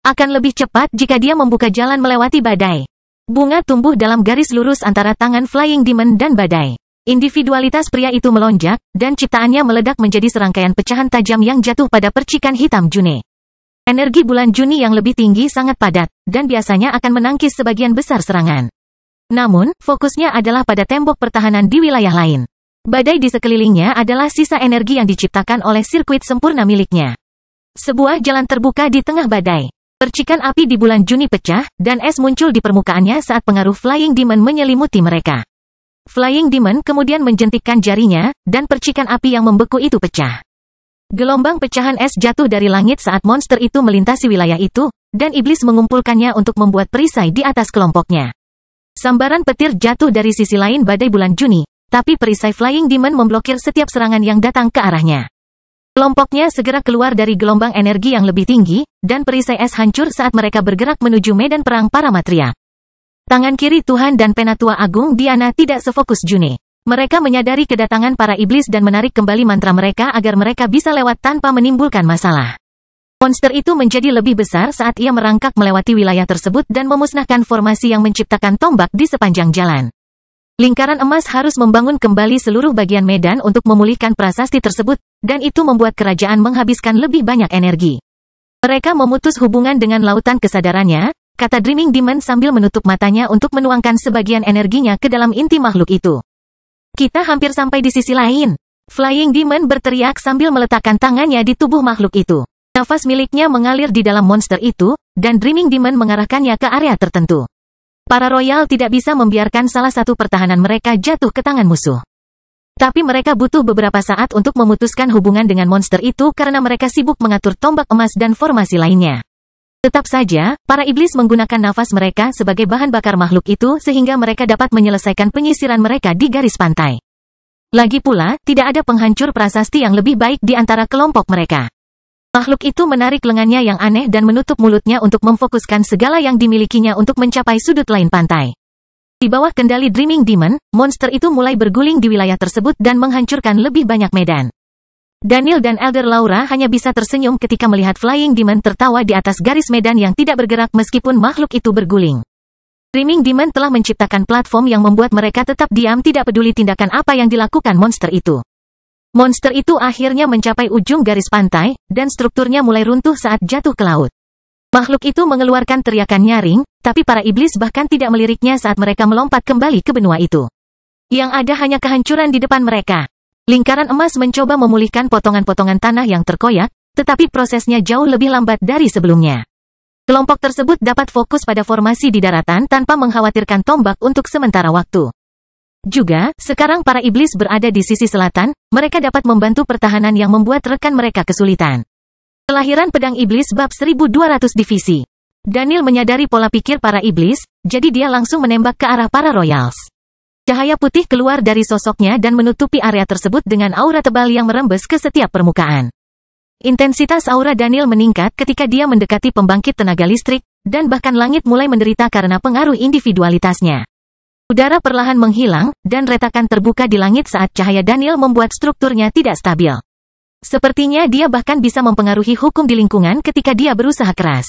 Akan lebih cepat jika dia membuka jalan melewati badai. Bunga tumbuh dalam garis lurus antara tangan Flying Demon dan badai. Individualitas pria itu melonjak, dan ciptaannya meledak menjadi serangkaian pecahan tajam yang jatuh pada percikan hitam June. Energi bulan Juni yang lebih tinggi sangat padat, dan biasanya akan menangkis sebagian besar serangan. Namun, fokusnya adalah pada tembok pertahanan di wilayah lain. Badai di sekelilingnya adalah sisa energi yang diciptakan oleh sirkuit sempurna miliknya. Sebuah jalan terbuka di tengah badai. Percikan api di bulan Juni pecah, dan es muncul di permukaannya saat pengaruh Flying Demon menyelimuti mereka. Flying Demon kemudian menjentikkan jarinya, dan percikan api yang membeku itu pecah. Gelombang pecahan es jatuh dari langit saat monster itu melintasi wilayah itu, dan iblis mengumpulkannya untuk membuat perisai di atas kelompoknya. Sambaran petir jatuh dari sisi lain badai bulan Juni, tapi perisai Flying Demon memblokir setiap serangan yang datang ke arahnya. Kelompoknya segera keluar dari gelombang energi yang lebih tinggi, dan perisai es hancur saat mereka bergerak menuju medan perang para matria. Tangan kiri Tuhan dan Penatua Agung Diana tidak sefokus June. Mereka menyadari kedatangan para iblis dan menarik kembali mantra mereka agar mereka bisa lewat tanpa menimbulkan masalah. Monster itu menjadi lebih besar saat ia merangkak melewati wilayah tersebut dan memusnahkan formasi yang menciptakan tombak di sepanjang jalan. Lingkaran emas harus membangun kembali seluruh bagian medan untuk memulihkan prasasti tersebut, dan itu membuat kerajaan menghabiskan lebih banyak energi. Mereka memutus hubungan dengan lautan kesadarannya, kata Dreaming Demon sambil menutup matanya untuk menuangkan sebagian energinya ke dalam inti makhluk itu. Kita hampir sampai di sisi lain. Flying Demon berteriak sambil meletakkan tangannya di tubuh makhluk itu. Nafas miliknya mengalir di dalam monster itu, dan Dreaming Demon mengarahkannya ke area tertentu. Para royal tidak bisa membiarkan salah satu pertahanan mereka jatuh ke tangan musuh. Tapi mereka butuh beberapa saat untuk memutuskan hubungan dengan monster itu karena mereka sibuk mengatur tombak emas dan formasi lainnya. Tetap saja, para iblis menggunakan nafas mereka sebagai bahan bakar makhluk itu sehingga mereka dapat menyelesaikan penyisiran mereka di garis pantai. Lagi pula, tidak ada penghancur prasasti yang lebih baik di antara kelompok mereka. Makhluk itu menarik lengannya yang aneh dan menutup mulutnya untuk memfokuskan segala yang dimilikinya untuk mencapai sudut lain pantai. Di bawah kendali Dreaming Demon, monster itu mulai berguling di wilayah tersebut dan menghancurkan lebih banyak medan. Daniel dan Elder Laura hanya bisa tersenyum ketika melihat Flying Demon tertawa di atas garis medan yang tidak bergerak meskipun makhluk itu berguling. Dreaming Demon telah menciptakan platform yang membuat mereka tetap diam tidak peduli tindakan apa yang dilakukan monster itu. Monster itu akhirnya mencapai ujung garis pantai, dan strukturnya mulai runtuh saat jatuh ke laut. Makhluk itu mengeluarkan teriakan nyaring, tapi para iblis bahkan tidak meliriknya saat mereka melompat kembali ke benua itu. Yang ada hanya kehancuran di depan mereka. Lingkaran emas mencoba memulihkan potongan-potongan tanah yang terkoyak, tetapi prosesnya jauh lebih lambat dari sebelumnya. Kelompok tersebut dapat fokus pada formasi di daratan tanpa mengkhawatirkan tombak untuk sementara waktu. Juga, sekarang para iblis berada di sisi selatan, mereka dapat membantu pertahanan yang membuat rekan mereka kesulitan. Kelahiran Pedang Iblis bab 1200 divisi. Daniel menyadari pola pikir para iblis, jadi dia langsung menembak ke arah para royals. Cahaya putih keluar dari sosoknya dan menutupi area tersebut dengan aura tebal yang merembes ke setiap permukaan. Intensitas aura Daniel meningkat ketika dia mendekati pembangkit tenaga listrik, dan bahkan langit mulai menderita karena pengaruh individualitasnya. Udara perlahan menghilang, dan retakan terbuka di langit saat cahaya Daniel membuat strukturnya tidak stabil. Sepertinya dia bahkan bisa mempengaruhi hukum di lingkungan ketika dia berusaha keras.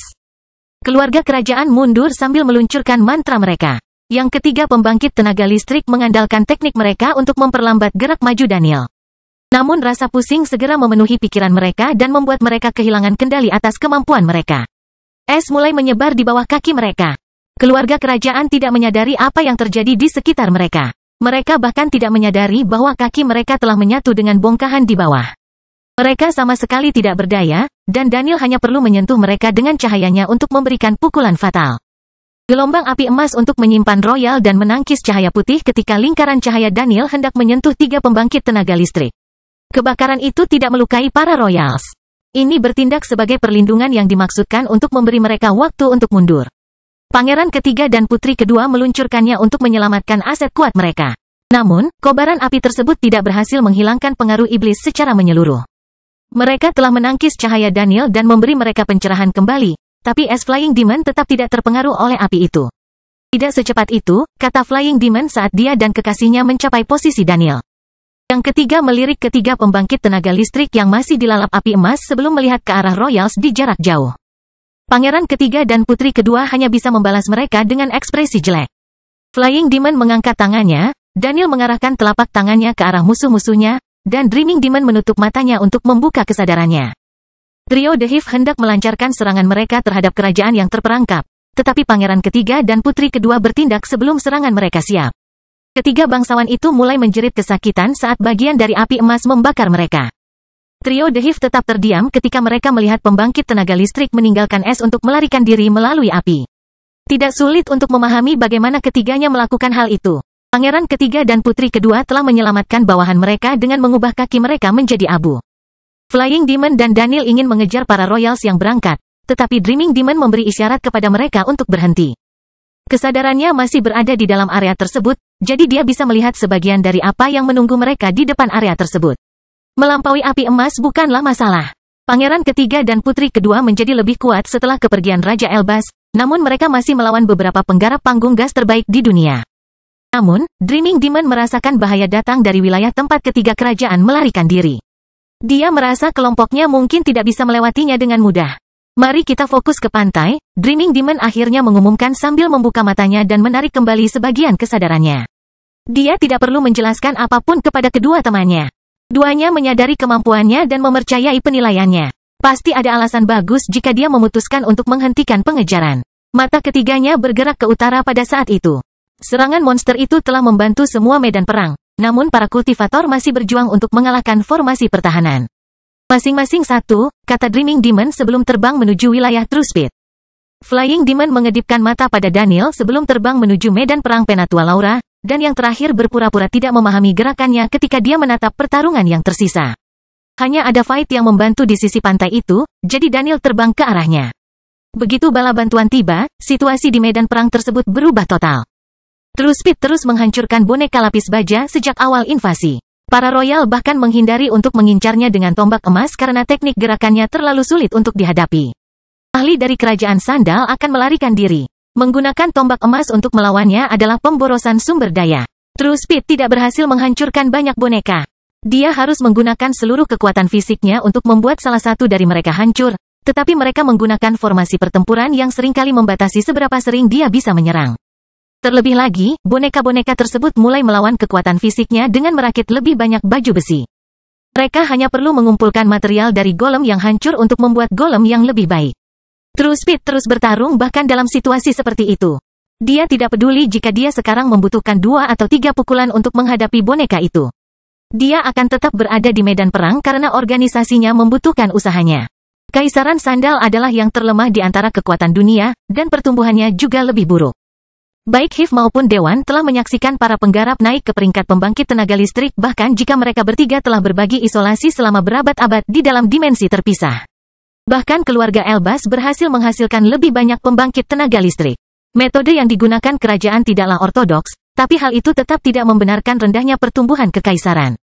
Keluarga kerajaan mundur sambil meluncurkan mantra mereka. Yang ketiga pembangkit tenaga listrik mengandalkan teknik mereka untuk memperlambat gerak maju Daniel. Namun rasa pusing segera memenuhi pikiran mereka dan membuat mereka kehilangan kendali atas kemampuan mereka. Es mulai menyebar di bawah kaki mereka. Keluarga kerajaan tidak menyadari apa yang terjadi di sekitar mereka. Mereka bahkan tidak menyadari bahwa kaki mereka telah menyatu dengan bongkahan di bawah. Mereka sama sekali tidak berdaya, dan Daniel hanya perlu menyentuh mereka dengan cahayanya untuk memberikan pukulan fatal. Gelombang api emas untuk menyimpan royal dan menangkis cahaya putih ketika lingkaran cahaya Daniel hendak menyentuh 3 pembangkit tenaga listrik. Kebakaran itu tidak melukai para royals. Ini bertindak sebagai perlindungan yang dimaksudkan untuk memberi mereka waktu untuk mundur. Pangeran ketiga dan putri kedua meluncurkannya untuk menyelamatkan aset kuat mereka. Namun, kobaran api tersebut tidak berhasil menghilangkan pengaruh iblis secara menyeluruh. Mereka telah menangkis cahaya Daniel dan memberi mereka pencerahan kembali, tapi es Flying Demon tetap tidak terpengaruh oleh api itu. Tidak secepat itu, kata Flying Demon saat dia dan kekasihnya mencapai posisi Daniel. Yang ketiga melirik ketiga pembangkit tenaga listrik yang masih dilalap api emas sebelum melihat ke arah royals di jarak jauh. Pangeran ketiga dan putri kedua hanya bisa membalas mereka dengan ekspresi jelek. Flying Demon mengangkat tangannya, Daniel mengarahkan telapak tangannya ke arah musuh-musuhnya, dan Dreaming Demon menutup matanya untuk membuka kesadarannya. Trio The Hive hendak melancarkan serangan mereka terhadap kerajaan yang terperangkap, tetapi pangeran ketiga dan putri kedua bertindak sebelum serangan mereka siap. Ketiga bangsawan itu mulai menjerit kesakitan saat bagian dari api emas membakar mereka. Trio The Hive tetap terdiam ketika mereka melihat pembangkit tenaga listrik meninggalkan es untuk melarikan diri melalui api. Tidak sulit untuk memahami bagaimana ketiganya melakukan hal itu. Pangeran ketiga dan putri kedua telah menyelamatkan bawahan mereka dengan mengubah kaki mereka menjadi abu. Flying Demon dan Daniel ingin mengejar para royals yang berangkat, tetapi Dreaming Demon memberi isyarat kepada mereka untuk berhenti. Kesadarannya masih berada di dalam area tersebut, jadi dia bisa melihat sebagian dari apa yang menunggu mereka di depan area tersebut. Melampaui api emas bukanlah masalah. Pangeran ketiga dan putri kedua menjadi lebih kuat setelah kepergian Raja Elbas, namun mereka masih melawan beberapa penggarap panggung gas terbaik di dunia. Namun, Dreaming Demon merasakan bahaya datang dari wilayah tempat ketiga kerajaan melarikan diri. Dia merasa kelompoknya mungkin tidak bisa melewatinya dengan mudah. Mari kita fokus ke pantai, Dreaming Demon akhirnya mengumumkan sambil membuka matanya dan menarik kembali sebagian kesadarannya. Dia tidak perlu menjelaskan apapun kepada kedua temannya. Duanya menyadari kemampuannya dan mempercayai penilaiannya. Pasti ada alasan bagus jika dia memutuskan untuk menghentikan pengejaran. Mata ketiganya bergerak ke utara pada saat itu. Serangan monster itu telah membantu semua medan perang, namun para kultivator masih berjuang untuk mengalahkan formasi pertahanan. Masing-masing satu, kata Dreaming Demon sebelum terbang menuju wilayah True Speed. Flying Demon mengedipkan mata pada Daniel sebelum terbang menuju medan perang Penatua Laura, dan yang terakhir berpura-pura tidak memahami gerakannya ketika dia menatap pertarungan yang tersisa. Hanya ada Fight yang membantu di sisi pantai itu, jadi Daniel terbang ke arahnya. Begitu bala bantuan tiba, situasi di medan perang tersebut berubah total. True Speed terus menghancurkan boneka lapis baja sejak awal invasi. Para royal bahkan menghindari untuk mengincarnya dengan tombak emas karena teknik gerakannya terlalu sulit untuk dihadapi. Ahli dari kerajaan sandal akan melarikan diri. Menggunakan tombak emas untuk melawannya adalah pemborosan sumber daya. True Speed tidak berhasil menghancurkan banyak boneka. Dia harus menggunakan seluruh kekuatan fisiknya untuk membuat salah satu dari mereka hancur, tetapi mereka menggunakan formasi pertempuran yang seringkali membatasi seberapa sering dia bisa menyerang. Terlebih lagi, boneka-boneka tersebut mulai melawan kekuatan fisiknya dengan merakit lebih banyak baju besi. Mereka hanya perlu mengumpulkan material dari golem yang hancur untuk membuat golem yang lebih baik. True Speed terus bertarung bahkan dalam situasi seperti itu. Dia tidak peduli jika dia sekarang membutuhkan 2 atau 3 pukulan untuk menghadapi boneka itu. Dia akan tetap berada di medan perang karena organisasinya membutuhkan usahanya. Kaisaran Sandal adalah yang terlemah di antara kekuatan dunia, dan pertumbuhannya juga lebih buruk. Baik Hive maupun Dewan telah menyaksikan para penggarap naik ke peringkat pembangkit tenaga listrik bahkan jika mereka bertiga telah berbagi isolasi selama berabad-abad di dalam dimensi terpisah. Bahkan keluarga Elbas berhasil menghasilkan lebih banyak pembangkit tenaga listrik. Metode yang digunakan kerajaan tidaklah ortodoks, tapi hal itu tetap tidak membenarkan rendahnya pertumbuhan kekaisaran.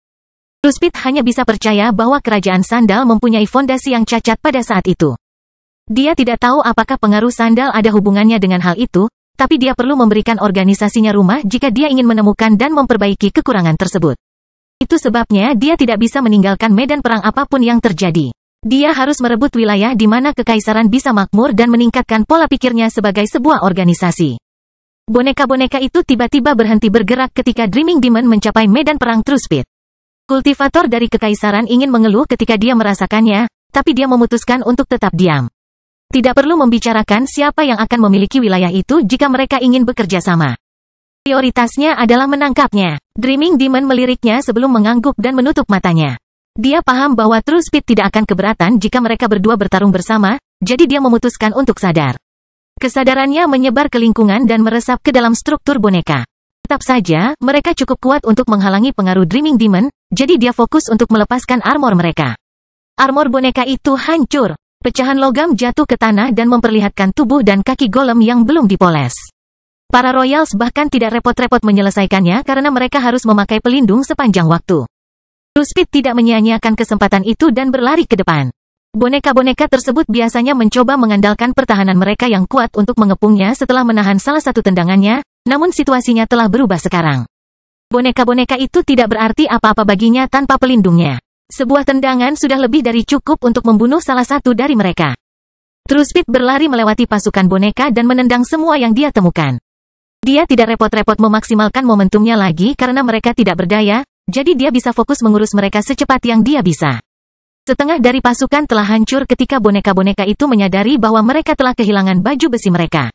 Truspit hanya bisa percaya bahwa kerajaan sandal mempunyai fondasi yang cacat pada saat itu. Dia tidak tahu apakah pengaruh sandal ada hubungannya dengan hal itu, tapi dia perlu memberikan organisasinya rumah jika dia ingin menemukan dan memperbaiki kekurangan tersebut. Itu sebabnya dia tidak bisa meninggalkan medan perang apapun yang terjadi. Dia harus merebut wilayah di mana kekaisaran bisa makmur dan meningkatkan pola pikirnya sebagai sebuah organisasi. Boneka-boneka itu tiba-tiba berhenti bergerak ketika Dreaming Demon mencapai medan perang Truspit. Kultivator dari kekaisaran ingin mengeluh ketika dia merasakannya, tapi dia memutuskan untuk tetap diam. Tidak perlu membicarakan siapa yang akan memiliki wilayah itu jika mereka ingin bekerja sama. Prioritasnya adalah menangkapnya. Dreaming Demon meliriknya sebelum mengangguk dan menutup matanya. Dia paham bahwa Truspit tidak akan keberatan jika mereka berdua bertarung bersama, jadi dia memutuskan untuk sadar. Kesadarannya menyebar ke lingkungan dan meresap ke dalam struktur boneka. Tetap saja, mereka cukup kuat untuk menghalangi pengaruh Dreaming Demon, jadi dia fokus untuk melepaskan armor mereka. Armor boneka itu hancur. Pecahan logam jatuh ke tanah dan memperlihatkan tubuh dan kaki golem yang belum dipoles. Para Royals bahkan tidak repot-repot menyelesaikannya karena mereka harus memakai pelindung sepanjang waktu. Truspit tidak menyia-nyiakan kesempatan itu dan berlari ke depan. Boneka-boneka tersebut biasanya mencoba mengandalkan pertahanan mereka yang kuat untuk mengepungnya setelah menahan salah satu tendangannya, namun situasinya telah berubah sekarang. Boneka-boneka itu tidak berarti apa-apa baginya tanpa pelindungnya. Sebuah tendangan sudah lebih dari cukup untuk membunuh salah satu dari mereka. Truspit berlari melewati pasukan boneka dan menendang semua yang dia temukan. Dia tidak repot-repot memaksimalkan momentumnya lagi karena mereka tidak berdaya, jadi dia bisa fokus mengurus mereka secepat yang dia bisa. Setengah dari pasukan telah hancur ketika boneka-boneka itu menyadari bahwa mereka telah kehilangan baju besi mereka.